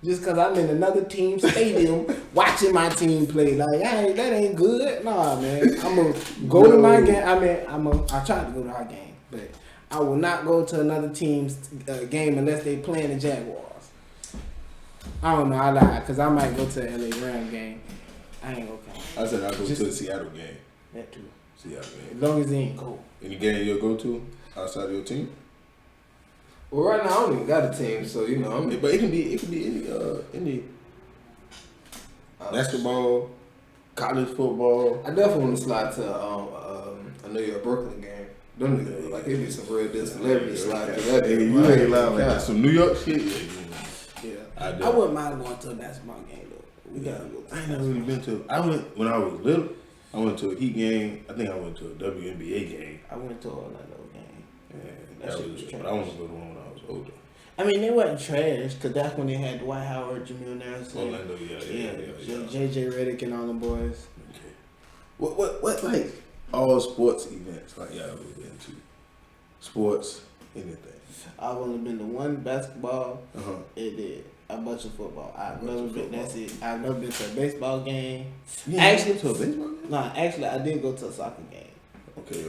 Just because I'm in another team stadium watching my team play. Like, that ain't good. Nah, man. I'm going to go to my game. I tried to go to our game, but I will not go to another team's game unless they playing the Jaguars. I don't know. I lied because I might go to the LA Rams game. I ain't okay. I said I'll go to the Seattle game. That too. Seattle game. As long as they ain't cold. Any game you'll go to outside of your team? Well, right now I don't even got a team, so But it can be any basketball, college football. I definitely want to slide to a New York Brooklyn game. Them niggas look like they be some real deal celebrities slide to that. Hey, you ain't lying like that. Some New York shit. Yeah. I wouldn't mind going to a basketball game though. We gotta go. I ain't never really been to. I went when I was little. I went to a Heat game. I think I went to a WNBA game. I went to an Orlando game. And that was trash. But I want to go to one when I was older. I mean, they wasn't trash because that's when they had Dwight Howard, Jameer Nelson. Orlando, yeah. JJ Redick and all them boys. Okay. What like all sports events like y'all ever been to? Sports, anything. I've only been to one basketball. It did. A bunch of football. I've never been. That's it. I've never been to a baseball game. Actually, to a baseball game? Nah, actually, I did go to a soccer game. Okay.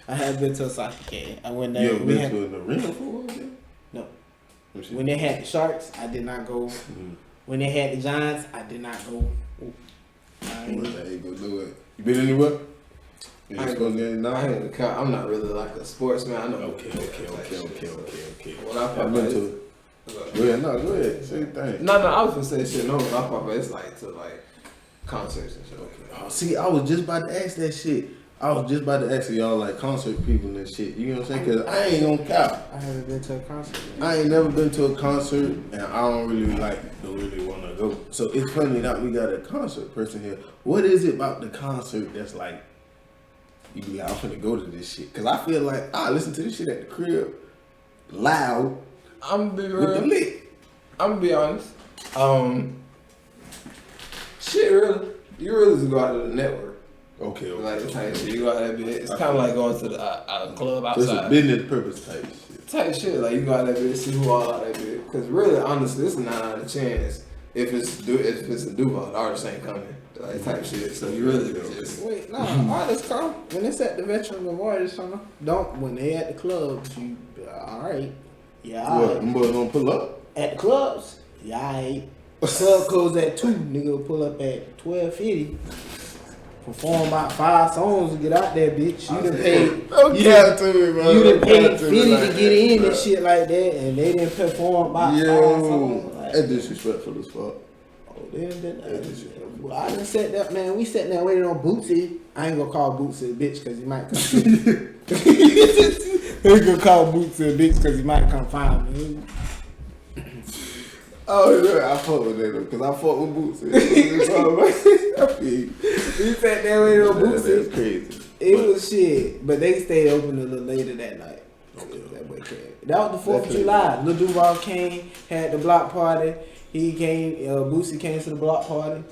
I have been to a soccer game. I went there. You ever been to an arena for one? No. When they had the Sharks, I did not go. When they had the Giants, I did not go. I ain't gonna do it. You been anywhere? I'm not really like a sportsman. I know. Okay. What I've been to. Go ahead. Same thing. No, I was gonna say shit. No, my papa, it's like to like concerts and shit. Okay. Oh, see, I was just about to ask that shit. I was just about to ask y'all like concert people and shit. You know what I'm saying? Cause I ain't gonna cap. I haven't been to a concert. I ain't never been to a concert, and I don't really want to go. So it's funny that we got a concert person here. What is it about the concert that's like you be like, I'm finna go to this shit? Cause I feel like I listen to this shit at the crib, loud. I'm gonna be real. With the lit. I'm gonna be honest. Shit, really. You really just go out to the network. Okay. Like the type shit. You go out that bitch. It's kind of like going to the club outside. It's a business purpose type shit. Type shit. Like you go out that bitch, see who all out that bitch. Because really, honestly, it's a 9 out of chance. If it's a Duval, the artist ain't coming. Like type shit. So you really just wait. No, artists come when it's at the Veteran Memorial Center. Don't when they at the clubs. You all right? Yeah. What? Them boys gonna pull up at the clubs? Yeah, all right. Club closed at 2. Nigga pull up at 12:50. Perform about 5 songs to get out there, bitch. You done paid. You done paid 50 to get in and shit like that, and they didn't perform about 5 songs. Like, that's disrespectful as fuck. Oh, they didn't. Well, I done sat there, man. We sat there waiting on Bootsy. I ain't gonna call Bootsy a bitch because he might come. I ain't gonna call Bootsy a bitch because he might come find me. Oh yeah, I fuck with that though, cause I fuck with Bootsy. We sat there waiting on Bootsy. That's crazy. It was shit, but they stayed open a little later that night. That boy came. That was the 4th of July. Lil Duval came, had the block party. He came. Bootsy came to the block party,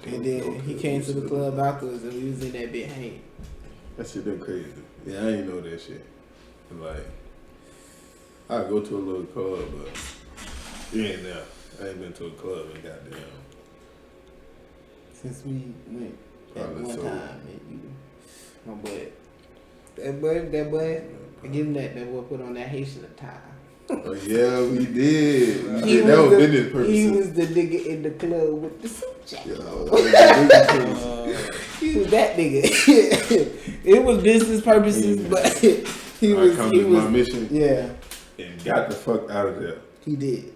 and then he came to the club afterwards, and we was in that bit hanging. That shit that crazy. Yeah, I ain't know that shit. Like, I go to a little club, but. You ain't there. I ain't been to a club and goddamn. Since we went at one time, my boy. That boy, give him that boy put on that Haitian attire. Oh yeah, we did. That was business purposes. He was the nigga in the club with the suit jacket. He was that nigga. It was business purposes, but he was my mission. Yeah. And got the fuck out of there. He did.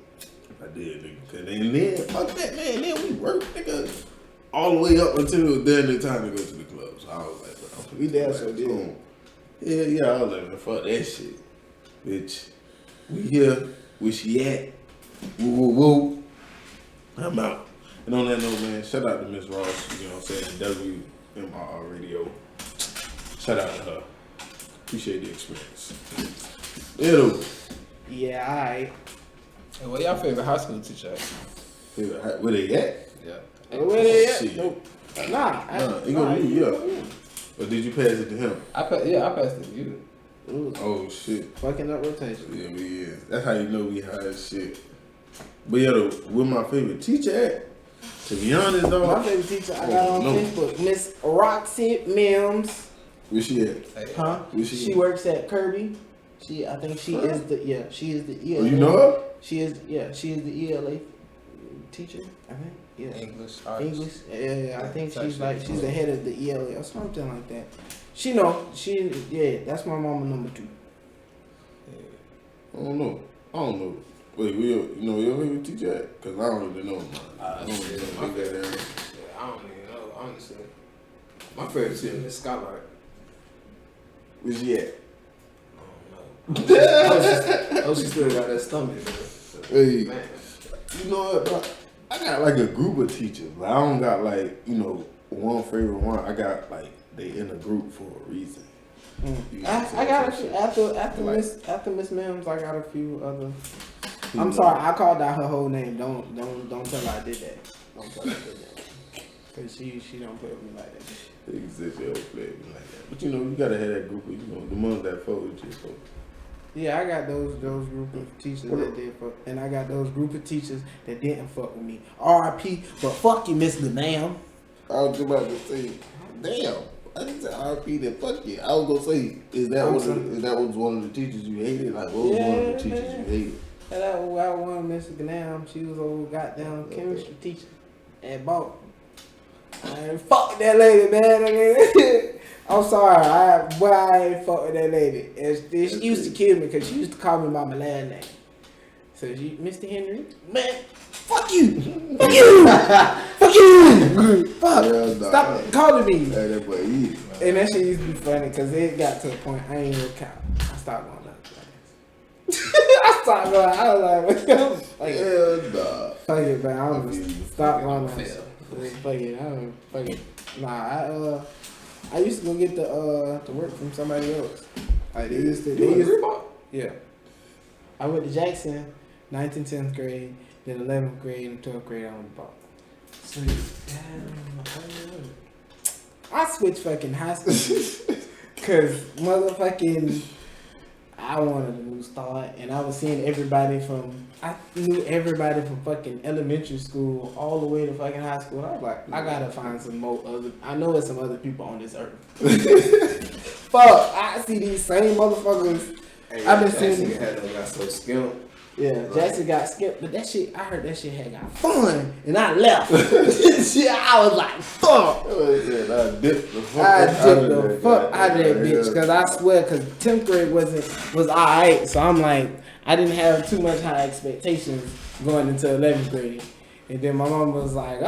I did, nigga. And then, fuck that, man. Then we worked, nigga, all the way up until then the time to go to the club. So I was like, bro, we damn so did. Yeah, I was like, man, fuck that shit. Bitch, we here. Where she at? Woo. I'm out. And on that note, man, shout out to Miss Ross, you know what I'm saying, WMR Radio. Shout out to her. Appreciate the experience. Yeah, alright. Hey, what y'all favorite high school teacher at? Where they at? Yeah. Where they at? Nope. Nah. He gonna be, yeah. Or did you pass it to him? I passed it to you. Ooh. Oh, shit. Fucking up rotation. Yeah, we is. That's how you know we high as shit. But yeah, where my favorite teacher at? To be honest, though. My favorite teacher I got on Facebook, Miss Roxy Mims. Where she at? Huh? Where she works at Kirby. I think she is the ELA. Oh, you know her? She is the ELA teacher, I think. Yeah. English. Yeah. I think she's the head of the ELA or something like that. That's my mama number 2. I don't know. Wait, you know your favorite teacher at? Cause I don't really know. I don't even know, honestly. My favorite teacher is Scott. Where she at? She still got that stomach. Hey, man. You know what, bro? I got like a group of teachers. Like, I don't got like, one favorite one. I got like they in a group for a reason. I got a few after Miss Mims. I got a few other. I'm sorry, I called out her whole name. Don't tell her I did that. Don't tell her I did that. Cause she don't play with me like that. She said she don't play with me like that. But you gotta have that group of the ones that fuck with you. So. Yeah, I got those group of teachers that did fuck, and I got those group of teachers that didn't fuck with me. R.I.P. But fuck you, Miss Gunna. I was about to say, damn. I didn't say R.P. Then fuck it. I was gonna say, is that was one of the teachers you hated? Like, what was one of the teachers you hated? That one Miss Gunna, she was old goddamn chemistry teacher at Balt. I ain't fuck with that lady, man. I'm sorry, I ain't fuck with that lady. She used to kill me because she used to call me by my last name. So Mr. Henry, man, fuck you, fuck you, fuck you, fuck. Yeah, stop calling me. Hey, that boy easy, man. And that shit used to be funny because it got to a point I ain't even count. I stopped going out of class. I stopped going. I was like, hell nah. Fuck it, man. I'm just stop going out. Fuck it. I don't fuck it. Nah, I used to go get the work from somebody else. Like they used to. Yeah. I went to Jackson, 9th and 10th grade, then 11th grade and 12th grade I went to Balt. So I switched fucking high school because motherfucking I wanted a new start, and I was seeing I knew everybody from fucking elementary school all the way to fucking high school. I was like, I gotta find some more I know there's some other people on this earth. Fuck, I see these same motherfuckers. Hey, I've been seeing Jackson got so skilled. Yeah, Jackson got skipped, but that shit, I heard that shit had got fun, and I left. I was like, fuck. I dipped the fuck out of that bitch, because I swear, because 10th grade was alright, so I'm like, I didn't have too much high expectations going into 11th grade. And then my mom was like,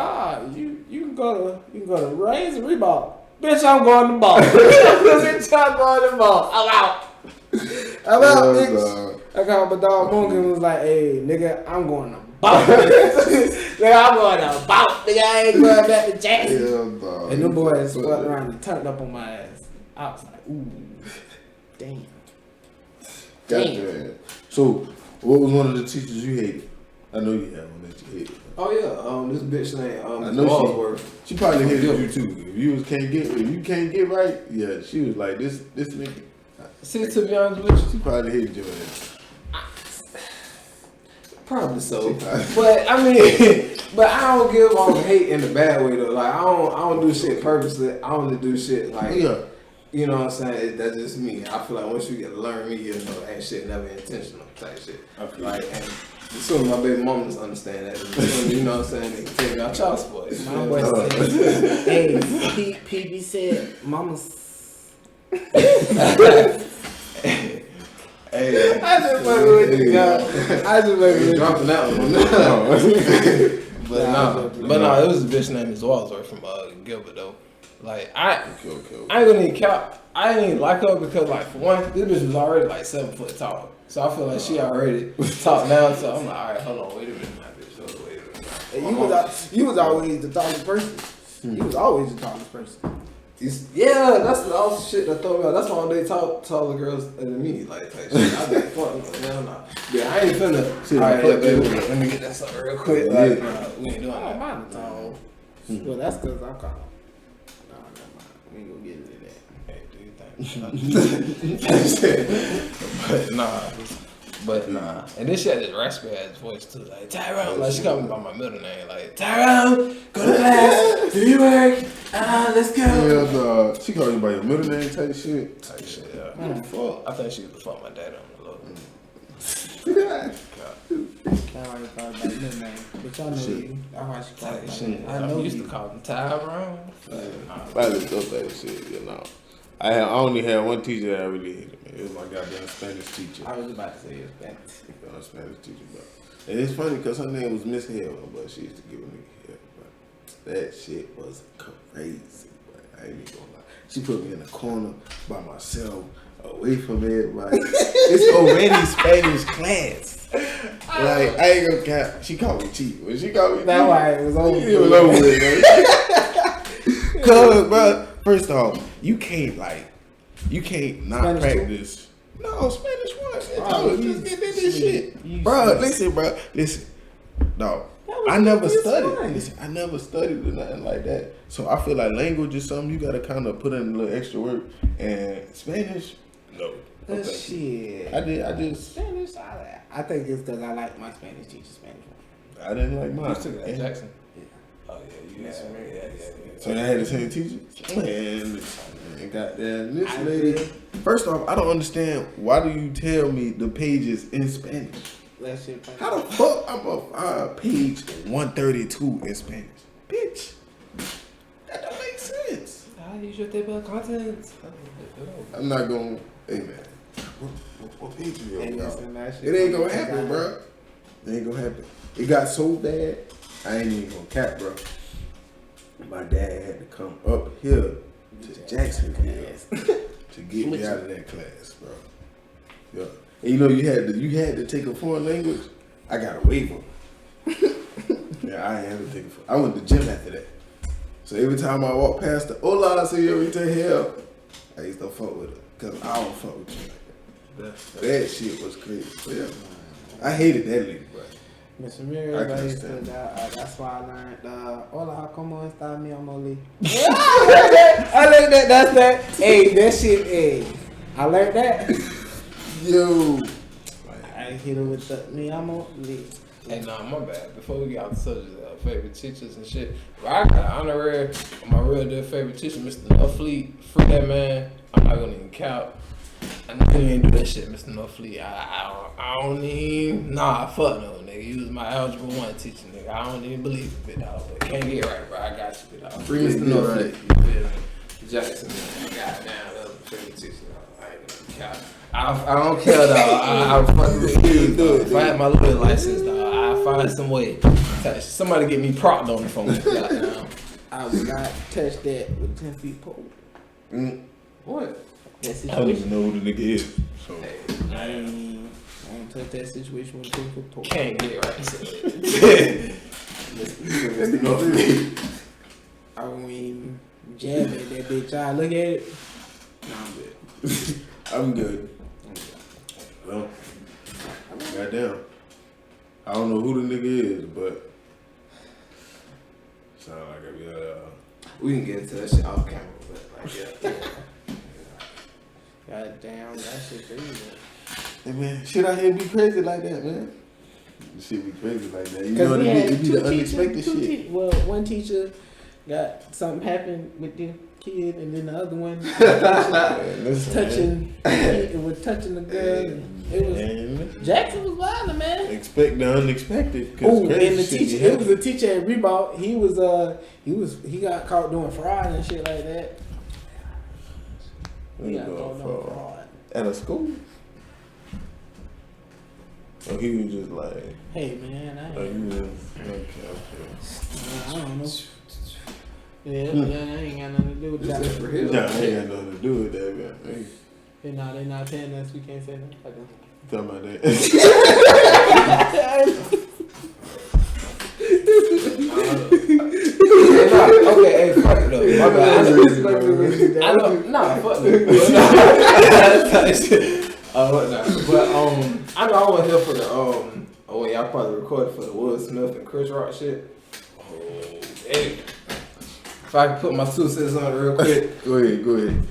you can go to Raise and Reebok. Bitch, I'm going to ball. Bitch, I'm going to ball. I'm out. Bitch. I called my dog Monk and was like, hey, nigga, I'm going to Balt. Nigga, I'm going to Balt. Nigga, I ain't going back to Jackson. And them boys fucked around and turned up on my ass. I was like, ooh, damn. Damn. So, what was one of the teachers you hated? I know you had one that you hated. Oh yeah, this bitch named Walsworth. She probably hated you too. If you can't get right, yeah, she was like this nigga. See, to be honest with you, she probably hated your ass. Probably so. But I mean, but I don't give off hate in a bad way though. Like I don't do shit purposely. I only do shit like you know what I'm saying? That's just me. I feel like once you get to learn me, you know, ain't shit never intentional type shit. Like and as soon as my baby mamas understand that, you know what I'm saying, they can take me out child support. My boy said, hey, PB said, mama's. Hey, I just fucking with you, guys. I just fucking with you. Dropping that one. But no, it was a bitch named Walsworth from Gilbert though. Like I ain't gonna need count. I didn't like her because like for one, this bitch was already like 7 foot tall. So I feel like she already talked down. So I'm like, all right, hold on, wait a minute, my bitch. Wait a minute. You was always the tallest person. You was always the tallest person. Yeah, that's the shit that throw me out. That's why they talk taller girls than me, like type shit. I be like, fuck, no. Yeah, I ain't finna. All right, baby, let me get that something real quick. Like, we ain't doing that. Mine is tall. Well, that's because I'm calm. No, never mind. We ain't gonna get into that. Hey, do you think? But nah. And then she had this raspy ass voice too, like Tyrone. Like she called me by my middle name, like Tyrone, go to class, do your work, let's go. Yeah, dog. She called you by your middle name type shit. Yeah. Fuck. I think she was the fuck my dad on the low. I already thought about your middle name, but y'all know you. That's why she called shit. I know used to call him Tyrone. I just thought that shit, you know. I only had one teacher that I really hated. It was my goddamn Spanish teacher. I was about to say it was Spanish. Spanish teacher, bro. And it's funny because her name was Miss Hell, but she used to give me hell, bro. That shit was crazy, bro. I ain't even gonna lie. She put me in a corner by myself, away from everybody. It's already Spanish class. Like, I ain't gonna cap. She called me cheap. When she called me that's why it was over. It was over with, bro. Cause, bro, first off, you can't not Spanish practice. Too? No, Spanish one. Just get this shit. Bro, listen. No, I never studied. Listen, I never studied or nothing like that. So I feel like language is something you gotta kind of put in a little extra work. And Spanish, no. Shit. I just Spanish. I think it's because I like my Spanish teacher Spanish one. I didn't like mine. You took it at Jackson. Yeah. Oh yeah, you had me. Yeah. So they had the same teacher? Man, goddamn, this lady. First off, I don't understand. Why do you tell me the pages in Spanish? How the fuck I'm a page 132 in Spanish? Bitch. That don't make sense. How you should take about content? I'm not gonna. Hey man. What page you on, y'all? It ain't gonna happen, bro. It ain't gonna happen. It got so bad, I ain't even gonna cap, bro. My dad had to come up here to Jacksonville to get me out of that class, bro. Yeah. And you know you had to take a foreign language. I got a waiver. Yeah, I had to take it. I went to gym after that. So every time I walk past the Hola, señorita here, I used to fuck with her. Cause I don't fuck with you like that. That shit was crazy. So yeah, I hated that lady, bro. Miss Mary, everybody said that. That's why I learned. Hola, ¿cómo está mi amor? I learned that. That's that. Hey, that shit. Hey, I learned that. Yo, I hit her with the mi amor. Hey, nah, my bad. Before we get off the subject of favorite teachers and shit, I got honorary. My real dear favorite teacher, Mr. Nuffleet. Free that man. I'm not gonna even count. I know you ain't do that shit, Mr. Nuffleet. I don't even. Nah, fuck no, nigga. You was my algebra 1 teacher, nigga. I don't even believe it, dog. But can't get right, bro. I got you, dog. Free Mr. Nuffleet. You feel me? Jackson, man. Goddamn, that was a favorite teacher, dog. I ain't gonna count. I don't care, dog. I fucking refuse, dog. If I had my little license, dog, I'll find some way. Somebody get me propped on the phone. Goddamn. I would not touch that with 10 feet pole. What? I don't even know who the nigga is. So I don't touch that situation with 10 feet pole. Can't get right. I won't even jab at that bitch. I look at it. Nah, I'm good. I'm good. Well, goddamn. I don't know who the nigga is, but sound like we can get into that shit off camera, but like yeah. God damn, that shit crazy. Hey man, shit out here be crazy like that, man. Shit be crazy like that. You know, it be the unexpected shit. Well, one teacher got something happen with the kid, and then the other one was touching the girl. And it was Jackson was wild, man. Expect the unexpected. Oh, and the teacher, it was a teacher at Reebok. He got caught doing fraud and shit like that. He got caught doing fraud at a school. So he was just like, hey man, I don't know. Yeah, I ain't got nothing to do with that. Yeah, I ain't got nothing to do with that, man. They not paying us. We can't say that. Talking about that. Okay, hey, fuck it though. My bad. I know, nah, fuck it. But I know I was here for the when y'all probably recorded for the Will Smith and Chris Rock shit. Oh, hey. If I can put my 2 cents on it real quick. Go ahead.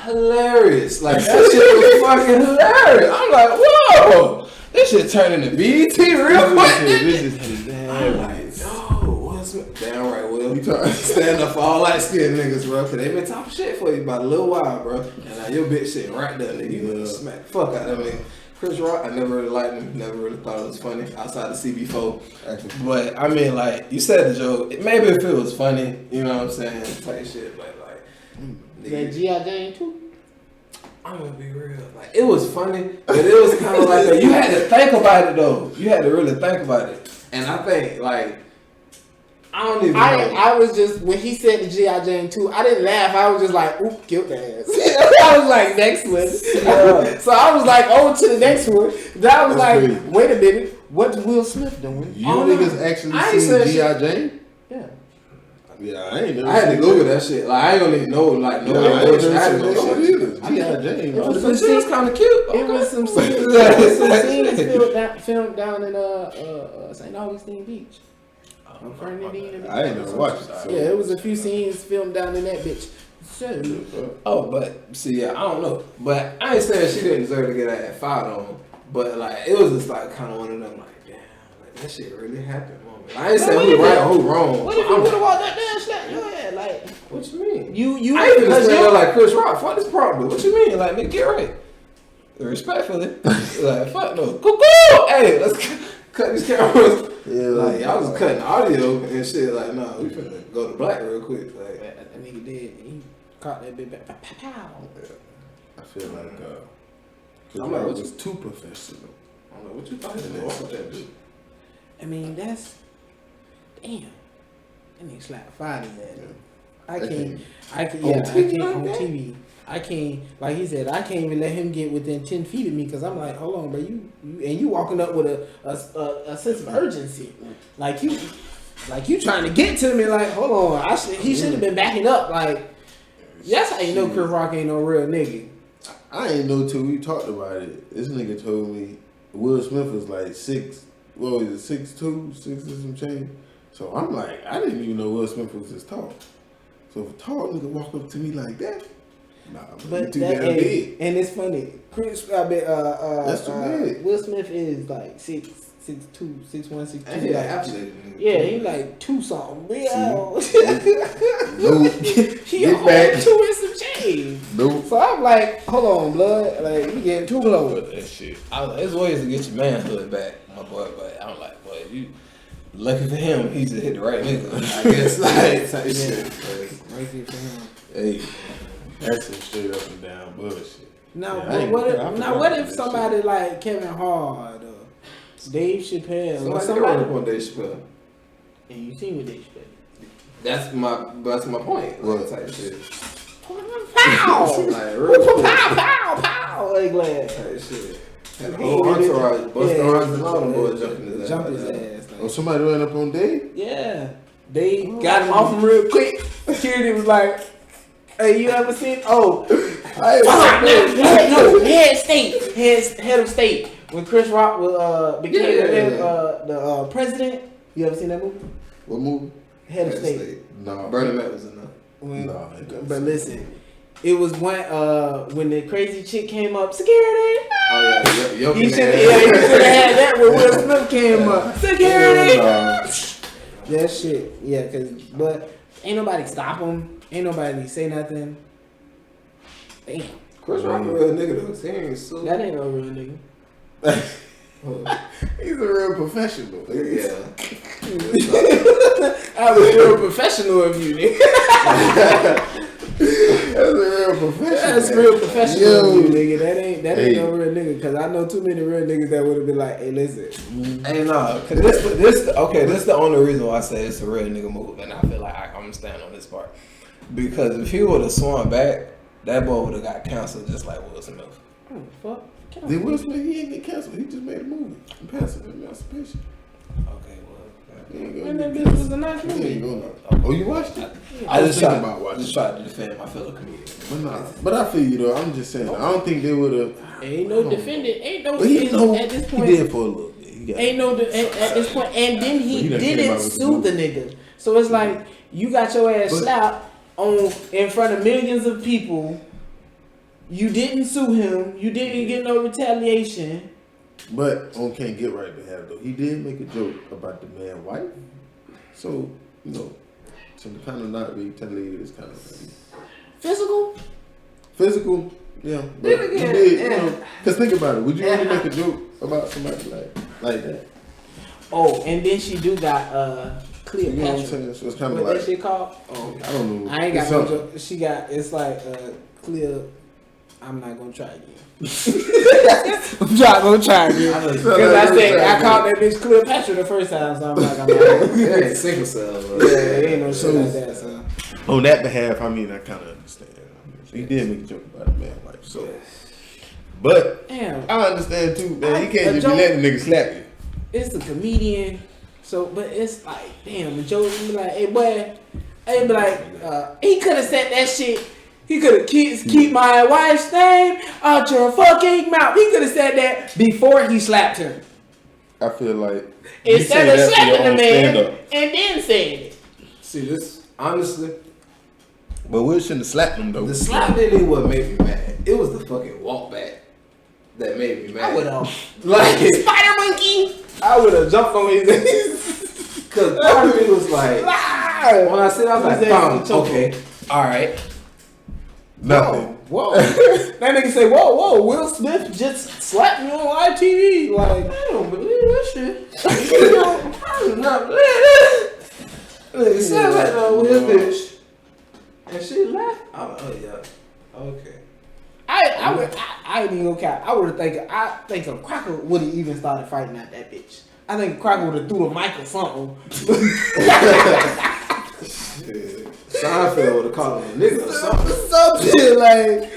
Hilarious. Like, that shit was fucking hilarious. I'm like, whoa. This shit turned into BET real quick. This is I'm like, no, Will Smith. Damn right, Will. You trying to stand up for all light skinned niggas, bro. Cause they been talking shit for you about a little while, bro. And now your bitch sitting right there, nigga. You gonna smack the fuck out of me. Chris Rock, I never really liked him. Never really thought it was funny outside of CB4. But I mean, like, you said the joke. Maybe if it was funny, you know what I'm saying? Type shit, but like. That G.I. Jane too? I'm gonna be real. Like, it was funny, but it was kind of like you had to think about it though. You had to really think about it. And I think like I don't even know. I was just when he said the G.I. Jane 2, I didn't laugh. I was just like, oop, killed the ass. I was like, next one. Yeah. So I was like, over to the next one. Then I was like, crazy. Wait a minute, what's Will Smith doing? You niggas actually seen G.I. Jane? Yeah. Yeah, I ain't never. I had to Google that shit. Like I ain't gonna even know. Like no, I ain't never know that shit either. G.I. Jane. It was kind of cute. It was some scenes filmed down in St. Augustine Beach. I ain't never watched it. So. Yeah, it was a few scenes filmed down in that bitch. So, but see, yeah, I don't know. But I ain't saying she didn't deserve to get that fight on. But like, it was just like kind of one of them, like, damn, like That shit really happened, man. I ain't saying who right or who wrong. What if you would have walked that damn slap your head? Like, what you mean? You I ain't even saying like Chris Rock. Fuck this problem. What you mean? Like, nigga, get right. Respectfully. Like, fuck no. Cuckoo! Hey, let's cut these cameras. Yeah, like, y'all was cutting audio and shit. Like, nah, we finna go to black real quick. Like, that nigga did. He caught that bitch back. Pow. I feel like I'm like, what was too professional. I'm like, what you thought about that dude? I mean, that's damn. That nigga slapped fire that. Yeah. I can't on TV. I can't, like he said, I can't even let him get within 10 feet of me because I'm like, hold on, bro, you walking up with a sense of urgency, like you trying to get to me, like hold on, he should have been backing up, like that's how you know Chris Rock ain't no real nigga. I ain't know till we talked about it. This nigga told me Will Smith was like 6'2", 6 or some change. So I'm like, I didn't even know Will Smith was this tall. So if a tall nigga walk up to me like that, nah, but too damn big. And it's funny, Chris, that's too big. Will Smith is like 6'2", 6'1", 6'2". Yeah, he like 2 something. No, He get back. 2 and some change. Nope. So I'm like, hold on, blood. Like, you getting too close. That shit. There's ways to get your manhood back, my boy. But I'm like, boy, you lucky for him, he just hit the right nigga. I guess like type shit. Right here for him. Hey, that's some straight up and down bullshit. Now, what if somebody like Kevin Hart or Dave Chappelle or somebody on Dave Chappelle? And you seen with Dave Chappelle? That's my point. What type shit? Pow! Like real cool. Pow! Like glad type shit. And the whole entourage, Busta Rhymes and all them boys jumping his ass. Like. Oh, somebody ran up on Dave? Yeah. They got him off him real quick. Security was like, hey, you ever seen? Head of state. When Chris Rock became the president. You ever seen that movie? What movie? Head of state. No. Bernie Mac was in that. But listen, it was when the crazy chick came up, security. Oh yeah, he should have had that when Will Smith came up. Security. That shit, yeah, but ain't nobody stop him. Ain't nobody say nothing. Damn. Chris Rock a real nigga though. He ain't so. That ain't no real nigga. He's a real professional. Yeah. I was real professional of you, nigga. That's a real professional. That's real professional of you, nigga. That ain't no real nigga. Cause I know too many real niggas that would have been like, hey, listen. Hey, nah. Cause this the only reason why I say it's a real nigga move, and I feel like I'm standing on this part. Because if he would have swung back, that boy would have got canceled just like Will Smith. Oh, fuck. Then Will Smith, he ain't get canceled. He just made a movie. Passive emancipation. Okay, well. And that bitch was a nice movie. Oh, you watched it? I just tried to defend my fellow comedian. But I feel you though. I'm just saying. I don't think they would have. Ain't no defendant. Ain't no. But at this point, he did for a little bit. Ain't no at this point, and then he didn't sue the nigga. So it's like you got your ass slapped in front of millions of people. You didn't sue him. You didn't get no retaliation. But on Can't Get Right behalf though, he did make a joke about the man's wife. So to kind of not be retaliated is kind of physical. Yeah. But he did, because think about it. Would you ever make a joke about somebody like that? Oh, and then she do got Cleopatra. You know what I'm saying? So it's kind of what like that shit called? Oh, I don't know. I ain't got no joke. She got it's like Cleo. I'm not gonna try again. I'm not gonna try again. Because I called that bitch Cleopatra the first time, so I'm like, I'm not. It ain't single cell, bro. Yeah, it ain't no shit like that. So on that behalf, I mean, I kind of understand. He did make a joke about a man's wife, so. But damn, I understand too, man. You can't just be letting niggas slap you. It's a comedian, so but it's like, damn, the joke be like, hey boy, he could have said that shit. He could have keep my wife's name out your fucking mouth. He could have said that before he slapped her. I feel like instead of slapping the man and then saying it. See this honestly. But we shouldn't have slapped him though. The slap didn't what made me mad. It was the fucking walk back that made me mad. I would have like spider monkey. I would have jumped on his ass. Cause part of me was like, when I said, I was like, okay, all right. Nothing. Whoa. That nigga say, whoa, Will Smith just slapped me on ITV. Like, I don't believe that shit. I'm not believe that. Nigga said like, no, Will bitch. And she laughed. I'm like, oh yeah. Okay. I ain't even gonna cap. I think a cracker would have even started fighting at that bitch. I think a cracker would have threw the mic or something. Shit. Seinfeld would have called him a nigga or something. Something like.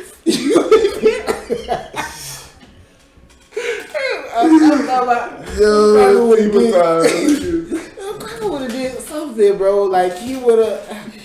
Cracker would have did something, bro. Like he would have.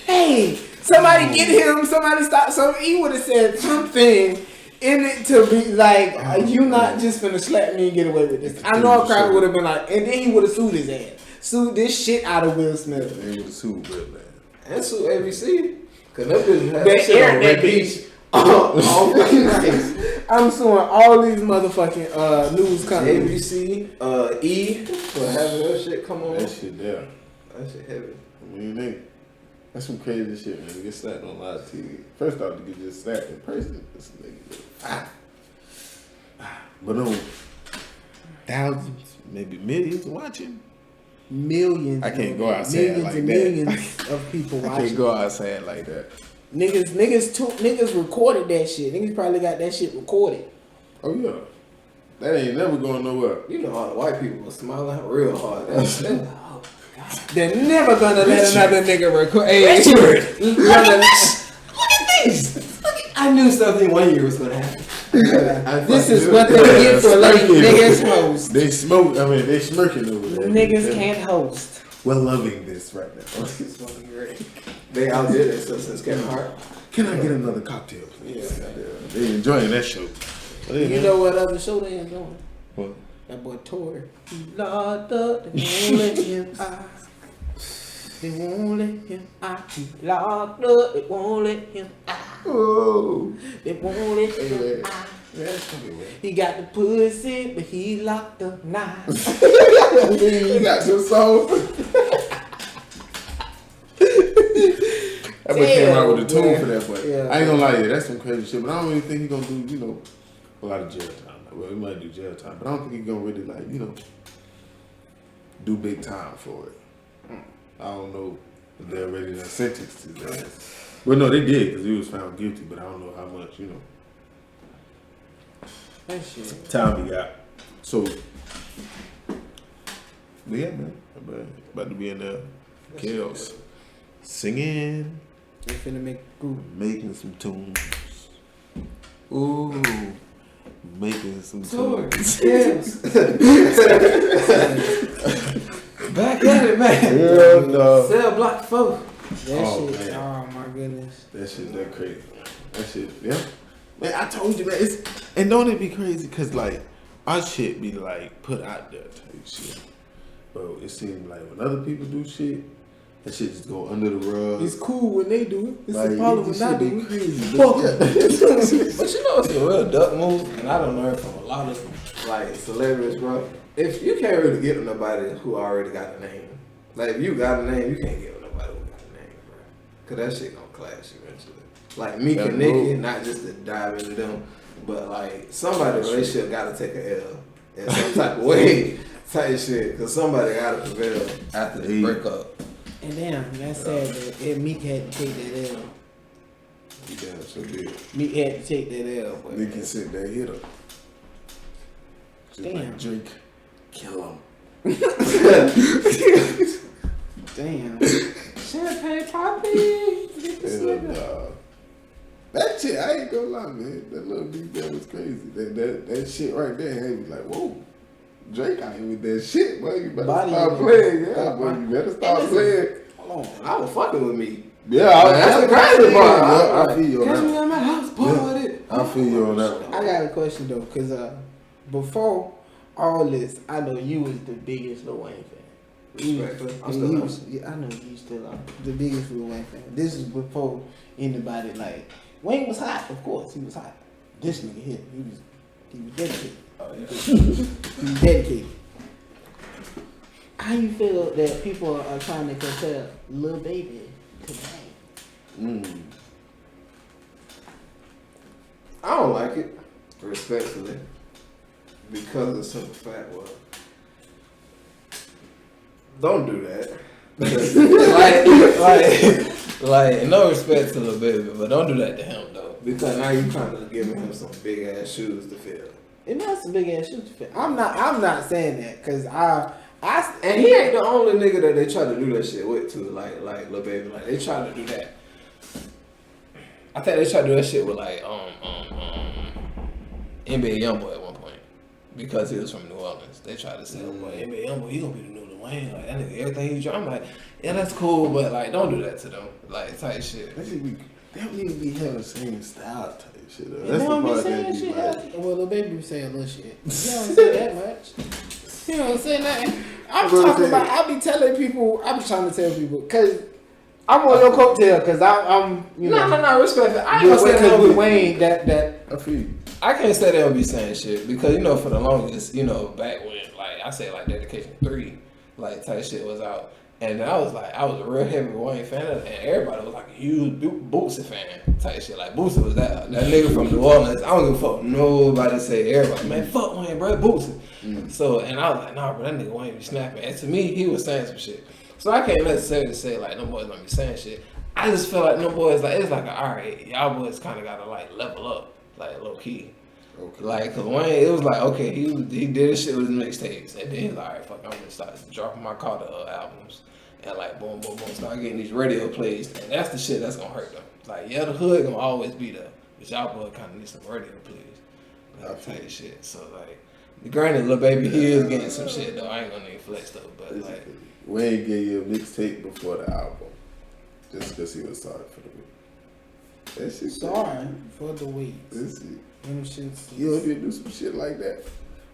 Hey, somebody get him. Somebody stop. So he would have said something in it to be like, you not just finna slap me and get away with this. I know a Cracker would have been like, and then he would have sued his ass. Sued this shit out of Will Smith. He would have sued Will, man. And sued ABC. Cause that bitch had that shit on that beach. All fucking night. I'm suing all these motherfucking news companies. ABC, E, for having that shit come on. That shit there. That shit heavy. I mean, that's some crazy shit, man. To get slapped on live TV. First off, to get just slapped in person. This nigga. But thousands, maybe millions watching. Millions. I can't go outside like that. Millions of people watching. I can't go outside like that. Niggas recorded that shit. Niggas probably got that shit recorded. Oh yeah. That ain't never going nowhere. You know all the white people were smiling real hard. Oh, God. They're never gonna let another nigga record. Hey, Richard! Look at this! I knew something 1 year was gonna happen. This is what they get for letting niggas host. They smoke. I mean, they smirking over there. Niggas can't host. We're loving this right now. It's fucking great. They outdid it since Kevin Hart. Can I get another cocktail, please? Yeah. They enjoying that show. You know what other show they enjoying? What? That boy Tory. Locked up, they won't let him out. They won't let him out. He locked up, they won't let him out. Oh. They won't let him out. He got the pussy, but he locked up now. You got your soul. That boy came out with a tune for that boy. Yeah, I ain't gonna lie to you, that's some crazy shit. But I don't really think he's gonna do, a lot of jail time. Well, he might do jail time, but I don't think he's gonna really do big time for it. I don't know if they're ready to sentence his ass. Well, no, they did because he was found guilty, but I don't know how much, That shit. time he got. So, yeah, man. About to be in there. Chaos. Singing. They finna make a group. Making some tunes. Ooh. Making some tunes. Yes. Back at it, man. Yeah, no. Cell block 4. That shit. Man. Oh my goodness. That shit that crazy. That shit, yeah. Man, I told you, man. And don't it be crazy? Because, our shit be, put out there type shit. But it seems like when other people do shit, that shit just go under the rug. It's cool when they do it. It's a problem when I do it. Crazy. But you know it's a real duck move, and I don't know it from a lot of celebrities, bro. If you can't really get with nobody who already got a name, if you got a name, you can't get with nobody who got a name, bro. Cause that shit gonna clash eventually. Like Meek and Nicki, not just to dive into them, but somebody relationship gotta take a L in some type of way, type shit. Cause somebody gotta prevail after the breakup. And damn, that's sad that Meek had to take that L. He damn so did. Meek had to take that L. Boy. Meek can sit there, hit him. Just damn. Drink, kill him. Damn. Champagne poppy. That shit, I ain't gonna lie, man. That little beat that was crazy. That shit right there had me like, whoa. Drake out here with that shit, boy. You better start playing. Yeah, boy. You better start playing. Hold on. I was fucking with me. Yeah, that's the crazy part. I feel you on that. Catch me at my house party. I feel you on that one. I got a question though, cause before all this, I know you was the biggest Lil Wayne fan. I'm still I know you still are the biggest Lil Wayne fan. This is before anybody Wayne was hot, of course he was hot. This nigga here, he was dedicated. Oh, yeah. He was dedicated. that people are trying to compare Lil Baby to Bang. I don't like it, respectfully, because of the simple fact, don't do that. like, no respect to Lil Baby, but don't do that to him though, because now you trying to give him some big ass shoes to fill. It not some big ass shoes to fill. I'm not saying that because and he ain't the only nigga that they try to do that shit with too, like Lil Baby, like they try to do that. I think they tried to do that shit with like NBA Youngboy at one point because he was from New Orleans. They tried to say, "Oh boy, NBA Youngboy, he gonna be the new Lil Wayne." Like that nigga, everything he I'm like, yeah, that's cool, but like, don't do that to them, like type shit. They don't need to be having the same style type shit. Though. That's the part that be like. Well, Lil Baby be saying little shit. You don't say that much. You don't say nothing. I be telling people. I be trying to tell people because. I'm on your coattail because I'm you know. No, respect it. I ain't gonna say that with Wayne. That I feel you. I can't say they'll be saying shit because you know for the longest, you know, back when like I say like Dedication 3, like type shit was out, and I was a real heavy Wayne fan, and everybody was like a huge Bootsy fan type shit. Like Bootsy was that nigga from New Orleans. I don't give a fuck nobody say everybody, man, fuck Wayne, bro, Bootsy. So and I was like, nah, bro, that nigga Wayne be snapping, and to me he was saying some shit. So I can't necessarily say like no boys don't be saying shit. I just feel like no boys like it's like alright, y'all boys kind of gotta like level up, like low key. Okay. Like cause Wayne, it was like okay, he did his shit with his mixtapes, and then he's like alright, fuck, I'm gonna start dropping my Carter albums, and like boom, boom, boom, start getting these radio plays, and that's the shit that's gonna hurt them. Like yeah, the hood gonna always be there, but y'all boys kind of need some radio plays. Like tell you shit. So like, granted, Lil Baby he is getting some shit though. I ain't gonna need flex though, but like. Wayne gave you a mixtape before the album, just because he was sorry for the week. That shit. Sorry for the week. You know, do some shit like that.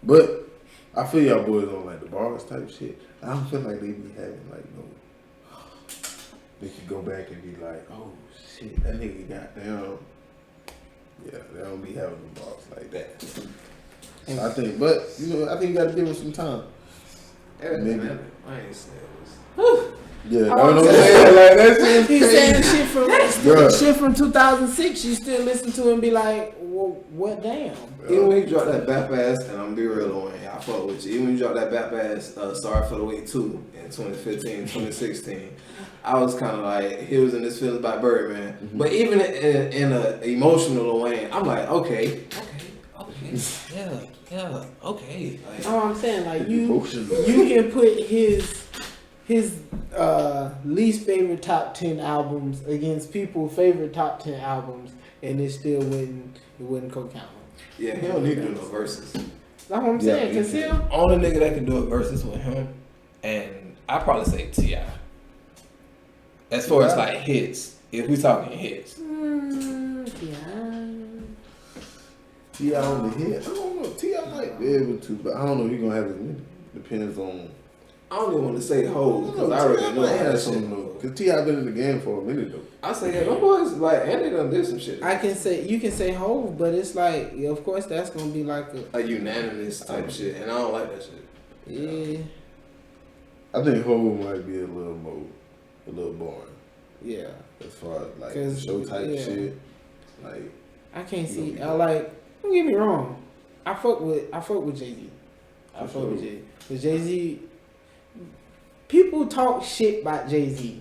But I feel y'all boys don't like the bars type shit. I don't feel like they be having like no. They could go back and be like, oh shit, that nigga got down. Yeah, they don't be having the bars like that. So I think, but you know, I think you got to give them some time. Maybe. I ain't saying this. Yeah, I don't know what I'm saying. Like that shit. He's saying shit from 2006. You still listen to him, be like, well, what damn? Even when he dropped that Bap Ass, and I'm gonna be real on I fuck with you. Even when you dropped that Bap Ass, Sorry for the Wait 2 in 2015, 2016, I was kind of like, he was in this feelings by Birdman. Mm-hmm. But even in an emotional Wayne, I'm like, okay. Yeah, okay. Like, know what I'm saying? Like you can put his least favorite top 10 albums against people's favorite top 10 albums, and it still wouldn't co-count. Yeah, he don't need to do no verses. That's what I'm saying. Cause him only nigga that can do a verses with him, and I probably say T.I. As far as like hits, if we talking hits. T.I. on the hit. I don't know. T.I. might be able to, but I don't know if he's gonna have as many. Depends on. I don't even want to say hoes because I already know that shit. Because T.I. been in the game for a minute though. I say yeah, them boys like and they done did some shit. You can say hoes, but it's like of course that's gonna be like a unanimous type shit, and I don't like that shit. Yeah. I think Hov might be a little boring. Yeah. As far as like show type shit, like I can't see. Don't get me wrong. I fuck with Jay-Z. I fuck with Jay-Z. But Jay-Z, people talk shit about Jay-Z,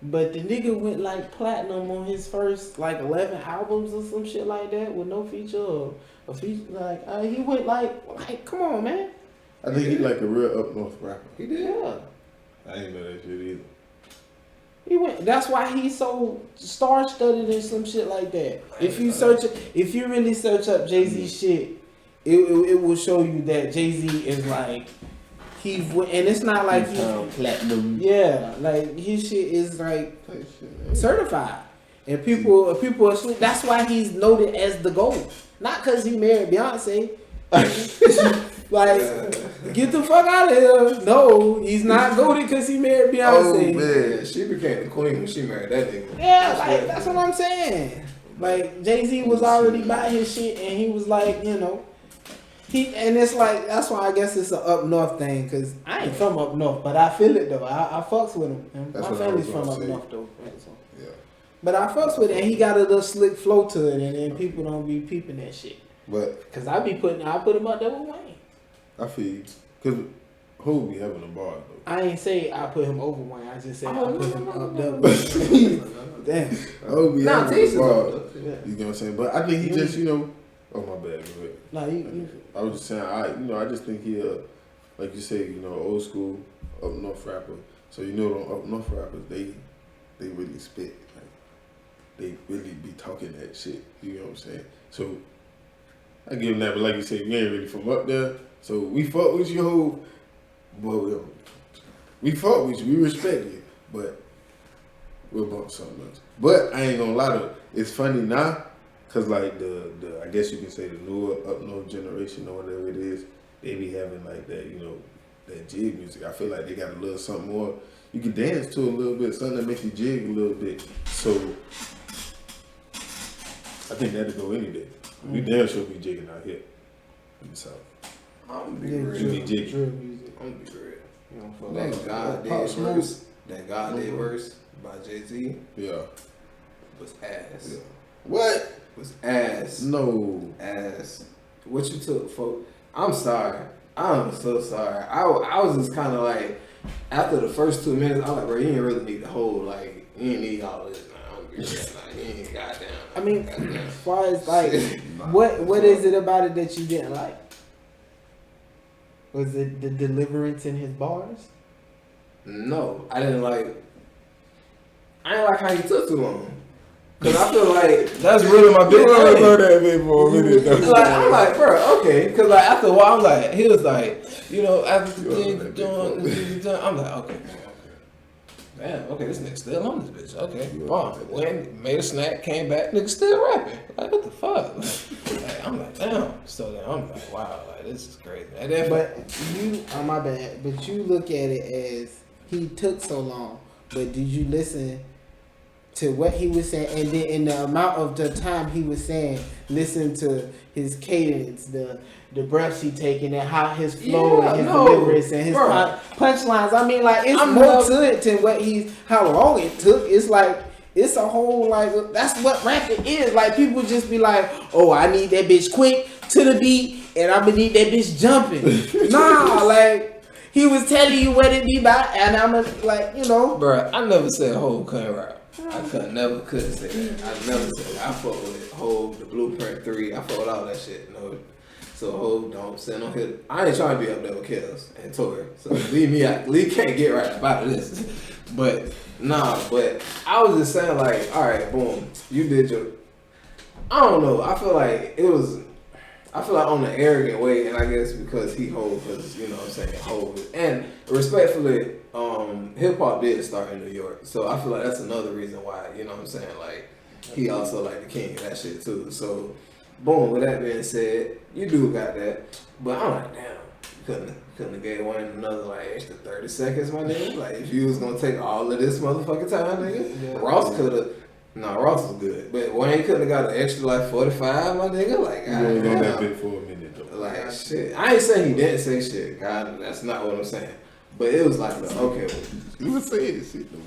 but the nigga went like platinum on his first like 11 albums or some shit like that with no feature or a feature. Like he went like come on, man. I think he like a real up north rapper. He did. Yeah. I ain't know that shit either. He went. That's why he's so star-studded and some shit like that. If you really search up Jay-Z shit, it will show you that Jay-Z is like and it's not like he's platinum. Yeah, like his shit is like certified, and people are asleep. That's why he's noted as the GOAT, not because he married Beyonce. Like, get the fuck out of here. No, he's not goated because he married Beyonce. Oh, man. She became the queen when she married that nigga. Yeah, that's what I'm saying. Like, Jay-Z was already by his shit, and he was like, you know, And it's like, that's why I guess it's an up north thing, because I ain't from up north, but I feel it though. I fucks with him. And my family's from up north though. So. Yeah. But I fucks with it, and he got a little slick flow to it, and then people don't be peeping that shit. But because I put him up there with Wayne. I feel you. Because who be having a bar though? I ain't say I put him over Wayne. I just said I put him up there with Damn. Who be having a bar? Yeah. You know what I'm saying? But I think he just, oh my bad, go ahead. No, I was just saying, I just think he, like you say, old school up north rapper. So them up north rappers, they really spit. Like, they really be talking that shit. You know what I'm saying? So I give him that, but like you said, you ain't really from up there. So we fuck with you, whole, boy. We fuck with you, we respect you, but we'll bump something else. But I ain't gonna lie to you, it's funny now. Cause like the I guess you can say the newer up north generation or whatever it is, they be having like that, that jig music. I feel like they got a little something more you can dance to a little bit, something that makes you jig a little bit. So I think that'll go any day. We damn sure be jigging out here in the South. I'm gonna be real. That God Did verse, by Jay-Z, yeah, was ass. Yeah. What? Was ass. No. Ass. What you took, folks? I'm sorry. I'm so sorry. I was just kind of like, after the first 2 minutes, I'm like, bro, you ain't really need the whole, like, you ain't need all this, man. You ain't goddamn. I mean, as far as, like, what is it about it that you didn't like? Was it the deliverance in his bars? No, I didn't like how he took too long. Cause I feel like that's really my big thing. Like, I'm like, bro, okay. Cause like after a while, I'm like, he was like, after the thing doing, I'm like, okay. Damn, okay, this nigga still on this bitch. Okay, went, made a snack, came back, nigga still rapping. Like, what the fuck? Like, I'm like, damn. So then I'm like, wow, like this is crazy. And then, but you, my bad. But you look at it as he took so long. But did you listen to what he was saying, and then in the amount of the time he was saying, listen to his cadence, the breaths he taking, and how his flow and his deliverance and his punchlines. I mean, like, it's more to it than how long it took. It's like, it's a whole, like, that's what rapping is. Like, people just be like, oh, I need that bitch quick to the beat, and I'm gonna need that bitch jumping. Nah, like, he was telling you what it be about, and I'm like, Bruh, I never said whole couldn't rap. I couldn't say that. I never said that. I fuck with Hov, the Blueprint 3. I fuck with all that shit. So Hov don't send on hit. I ain't trying to be up there with Kells and Tori. So leave me out. Lee can't get right about this. But I was just saying, like, all right, boom, you did your. I don't know. I feel like on the arrogant way, and I guess because he Hov, because what I'm saying, Hov, and respectfully, hip hop did start in New York, so I feel like that's another reason why, what I'm saying, like, he also like the king of that shit too. So, boom. With that being said, you do got that, but I'm like, damn, you couldn't have gave Wayne another like extra 30 seconds, my nigga. Like, if you was gonna take all of this motherfucking time, nigga, yeah. Ross could have. No, Ross was good, but Wayne couldn't have got an extra like 45, my nigga. Like, you ain't on that bit for a minute though. Like, shit. I ain't saying he didn't say shit. God, that's not what I'm saying. But it was like, okay, he was saying shit though.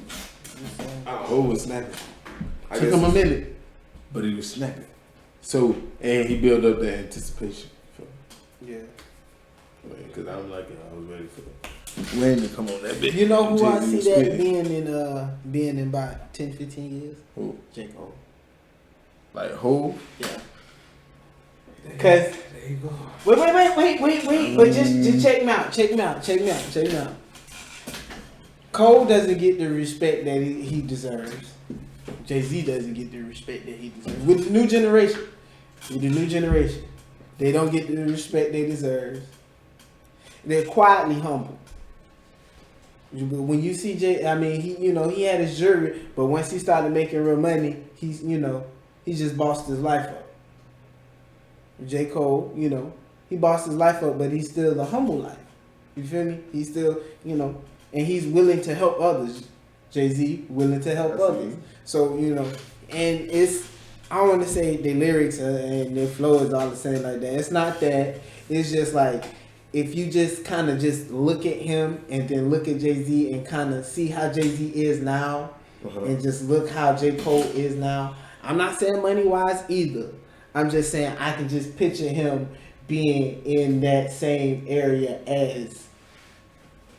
Hov was snapping. Took him a minute, but he was snapping. So, and he built up the anticipation. Yeah. Because I'm like, I was ready for Wayne to come on that bit. You know who I see that being in about 10, 15 years? Who? J. Cole. Like who? Yeah. Cause there you go. Wait. But just check him out. Cole doesn't get the respect that he deserves. Jay-Z doesn't get the respect that he deserves. With the new generation, they don't get the respect they deserve. They're quietly humble. When you see Jay, I mean, he had his jury, but once he started making real money, he just bossed his life up. J. Cole, he bossed his life up, but he's still a humble life. You feel me? He's still, and he's willing to help others. Jay-Z willing to help others. So, and I want to say the lyrics and the flow is all the same like that. It's not that. It's just like if you just kind of just look at him and then look at Jay-Z and kind of see how Jay-Z is now and just look how J. Cole is now. I'm not saying money-wise either. I'm just saying I can just picture him being in that same area as,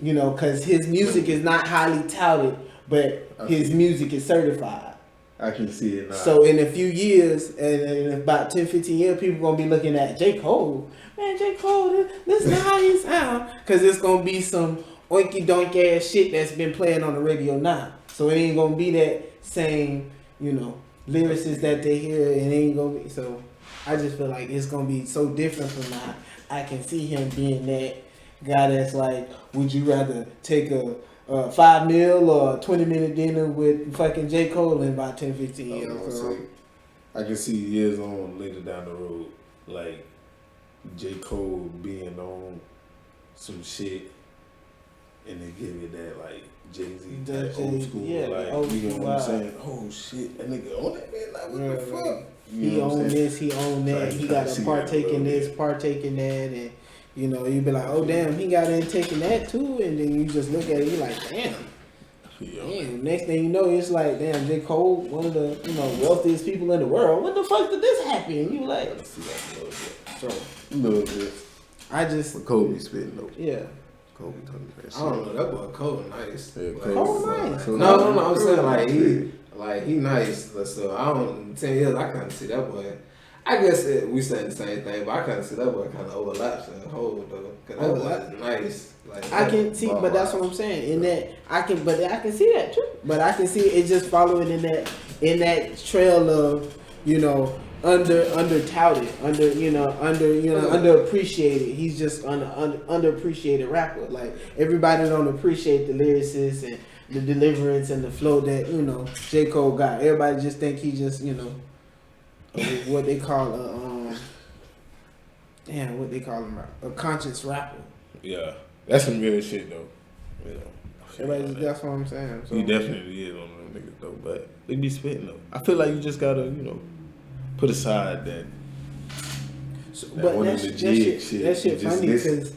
because his music is not highly touted, but his music is certified. I can see it now. So in a few years, and in about 10, 15 years, people going to be looking at J. Cole. Man, J. Cole, this is how he sound. Because it's going to be some oinky doink ass shit that's been playing on the radio now. So it ain't going to be that same, lyricist that they hear. It ain't going to be. So I just feel like it's going to be so different from now. I can see him being that guy that's like, would you rather take a $5 million or a 20-minute dinner with fucking J. Cole in about 10, 15 years. So I can see years on later down the road, like J. Cole being on some shit and they give it that like Jay-Z, that old school, you know what I'm saying? Oh shit, that nigga on that man, like what the fuck? He own this, he own that, he got to partake in this, partake in that, and you be like, oh damn, he got in taking that too, and then you just look at it, you like, damn. Next thing you know, it's like, damn, J. Cole, one of the wealthiest people in the world. When the fuck did this happen? You like, a little bit. I just but Kobe spitting though. Yeah. Kobe told me that shit. I don't know, that boy Cole nice. Yeah, Cole nice. No, I'm saying he nice. So I don't 10 years I kinda see that boy. I guess we saying the same thing, but I kind of see that boy kind of overlaps in the whole though. Cause that boy is nice. Like, I can see, but that's what I'm saying. In that, I can see that too. But I can see it just following in that trail of under touted, underappreciated. He's just an underappreciated rapper. Like everybody don't appreciate the lyricist and the deliverance and the flow that J. Cole got. Everybody just think he just what they call a conscious rapper. Yeah, that's some real shit though. That's what I'm saying. So. He definitely is on them niggas though, but they be spitting though. I feel like you just gotta put aside that. But that shit funny because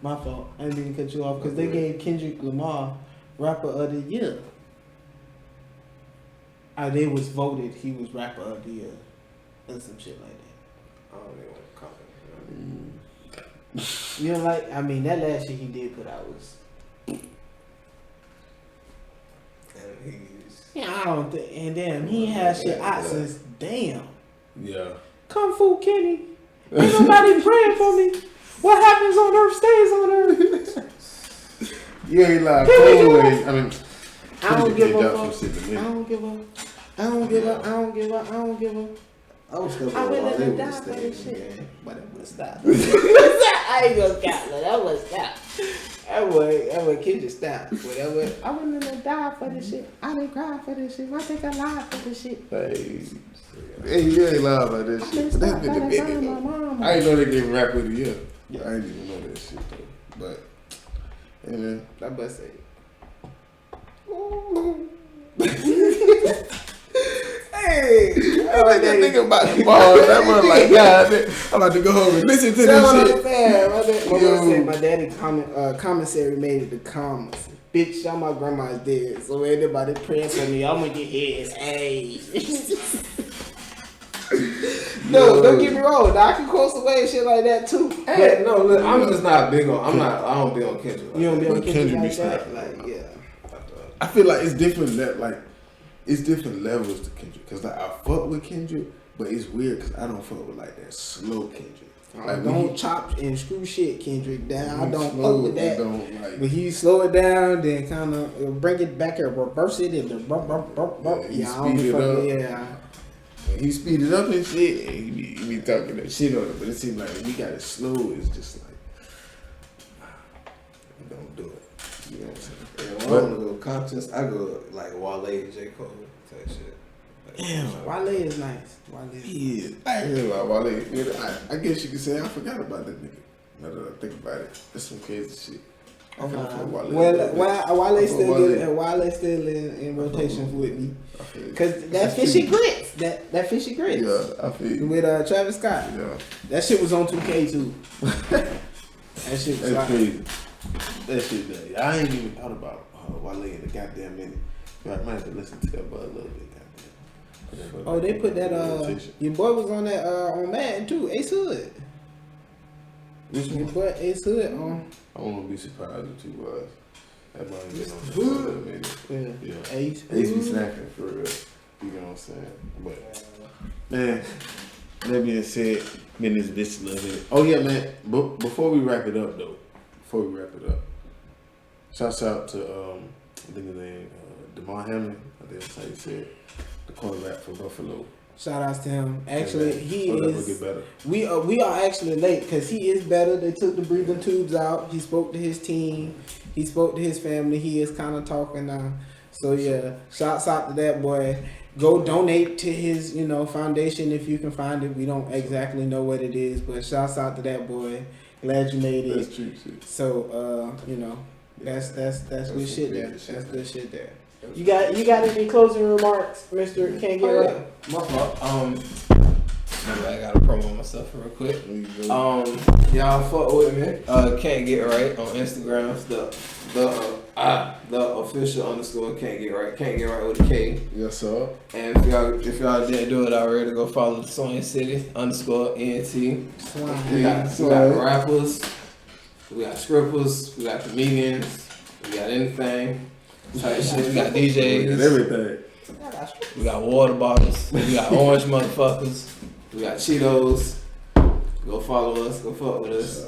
my fault. I didn't mean to cut you off because they gave Kendrick Lamar Rapper of the Year. They was voted he was Rapper of the Year. Or some shit like that. I don't even want to comment. That last shit he did put out was. I don't think. And damn, he had shit out since damn. Yeah. Kung Fu Kenny. Ain't nobody praying for me. What happens on earth stays on earth. You ain't like I don't give up. I was still I went in and died for this shit. But it was stop. I ain't gonna count, but that was stop. That was kid just stop. Whatever. I went in and died for this shit. I didn't cry for this shit. I think I lied for this shit. Hey, you ain't lying about that shit. That's been the big though. I ain't know they gave Rapper of the Year. Yeah. I ain't even know that shit though. But, hey man. That bust say. Hey, I like that nigga about the ball. That was like, God, I'm about to go home and listen to this shit. My daddy commissary made it the calmest. Bitch, y'all my grandma's dead, so anybody praying for me, I'm gonna get his. Hey. No, don't get me wrong. I can cross away and shit like that too. Hey, no, look, I'm just not big on. I don't be on Kendrick. Like you don't be on Kendrick like that? Like, yeah. I feel like it's different. It's different levels to Kendrick. Cause I fuck with Kendrick, but it's weird cause I don't fuck with like that slow Kendrick. Like, don't chop and screw shit Kendrick down. I don't fuck with that. But he slow it down, then kind of bring it back and reverse it and he speed it up and shit, and he be talking that shit on it. But it seems like when we got it slow, it's just like, don't do it. You know what I'm saying? Yeah, when I want to go conscious, I go like Wale and J. Cole type shit. Damn, Wale is nice. Yeah, I ain't hear about Wale. I guess you could say I forgot about that nigga. Now that I think about it, that's some crazy shit. While they still in rotation with me, cause that fishy grits, that fishy grits. Yeah, I feel with Travis Scott. Yeah, that shit was on 2K too. That shit was like crazy. That shit, I ain't even thought about Wale in the goddamn minute. I might have to listen to that, but a little bit. Goddamn. Oh, they put that. Your boy was on that on Madden too. Ace Hood. Your boy Ace Hood on. I wouldn't be surprised if he was. That might get on Hood. Yeah. Ace be snacking for real. You know what I'm saying? But man, that being said, man, this bitch a little bit. Oh yeah, man. But before we wrap it up, shouts out to I think his name DeMar Hamlin. I think that's how you said it. The quarterback for Buffalo. Shout outs to him. Actually, he is. Get better. We are actually late because he is better. They took the breathing tubes out. He spoke to his team. He spoke to his family. He is kind of talking now. So yeah, shouts out to that boy. Go donate to his foundation if you can find it. We don't exactly know what it is, but shouts out to that boy. Glad you made it. That's true shit. So that's good shit there. That's good shit there. You got any closing remarks, Mr. Can't Get Right? My fault. I gotta promo myself real quick. Y'all fuck with me. Can't Get Right on Instagram. The official _ Can't Get Right. Can't Get Right with a K. Yes, sir. And if y'all didn't do it already, go follow the Swang City _ ENT. We got rappers. We got strippers. We got comedians. We got anything. Type shit. We got DJs. And everything. We got water bottles. We got orange motherfuckers. We got Cheetos. Go follow us. Go fuck with us.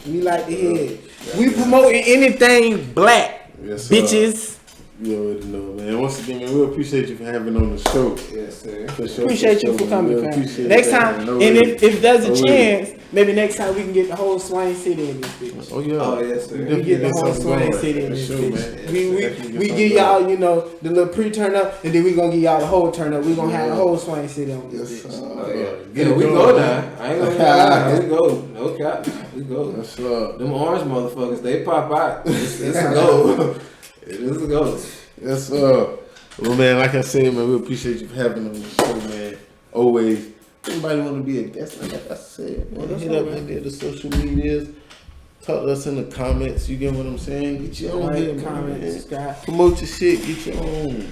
We like to hear it. We promoting anything black. Yes, sir. Bitches. You already know, man. Once again, man, we appreciate you for having on the show. Yes, sir. Appreciate you for coming, fam. Next time, and if there's a chance, maybe next time we can get the whole Swang City in this bitch. Oh yeah. Oh yes, sir. We get the whole Swang City in this bitch. We give y'all, the little pre-turn up, and then we gonna give y'all the whole turn up. We gonna have the whole Swang City on this bitch. Oh yeah. We go now. I ain't gonna lie. We go. No cap. We go. That's them orange motherfuckers, they pop out. It's a go. It is a go. Yes, sir. Well, man, like I said, man, we appreciate you for having on the show, man. Always. Anybody want to be a guest, like I said, man, hit up in there, the social medias. Talk to us in the comments. You get what I'm saying? Get your own comments. Subscribe. Promote your shit. Get your own.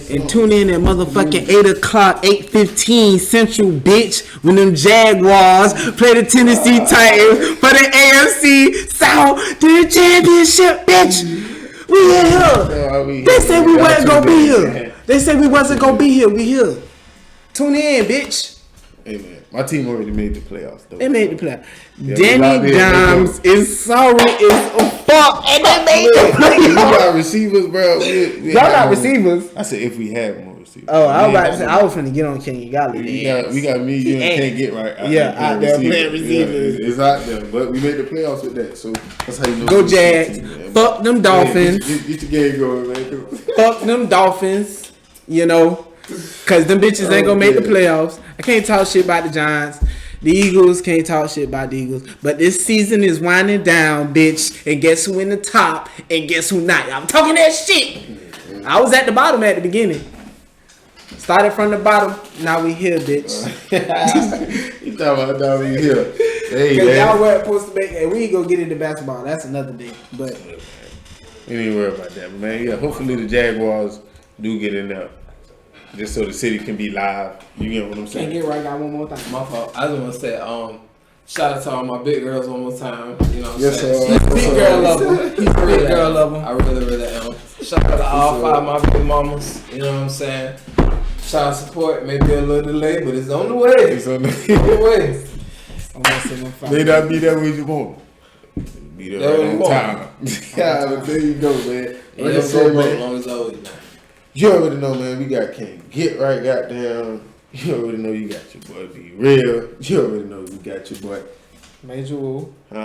And tune in at motherfucking 8 o'clock, 8:15 Central, bitch. When them Jaguars play the Tennessee Titans for the AFC South to the championship, bitch. We here. They said we wasn't gonna be here. They said we wasn't gonna be here. We here. Tune in, bitch. Hey man, my team already made the playoffs though. They made the playoffs. Yeah, Danny Dimes is sorry as fuck, and they made the playoffs. We got receivers, bro. Y'all got receivers. I said if we had more receivers. Oh, I was about to say I was finna get on King Gali. We got me. You Can't Get Right. Out there playing receivers. It's out there, but we made the playoffs with that. So that's how you know. Go Jags. Fuck them Dolphins. Get your game going, man. Fuck them Dolphins. Cause them bitches ain't gonna make the playoffs. I can't talk shit about the Giants. The Eagles can't talk shit about the Eagles. But this season is winding down, bitch. And guess who in the top? And guess who not? I'm talking that shit. I was at the bottom at the beginning. Started from the bottom. Now we here, bitch. You talking about now we here? Hey, cause y'all were supposed to make. And we ain't gonna get into basketball. That's another day. But we ain't worry about that, man. Yeah, hopefully the Jaguars do get in there. Just so the city can be live. You get what I'm saying? Can't Get Right. Got one more time. My fault. I just want to say, shout out to all my big girls one more time. You know what I'm yes, saying? Big girl lover. He's a big girl lover. I really am. Shout out to all 5 of my big mamas. You know what I'm saying? Shout out support. Maybe a little delay, but it's on the way. It's on the way. May not be there when you want. Be there right on time. Yeah, but there you go, man. Like I said, man. As long as always, man. You already know, man, we got Can't Get Right, goddamn. You already know you got your boy Be Real. You already know you got your boy Major Wu.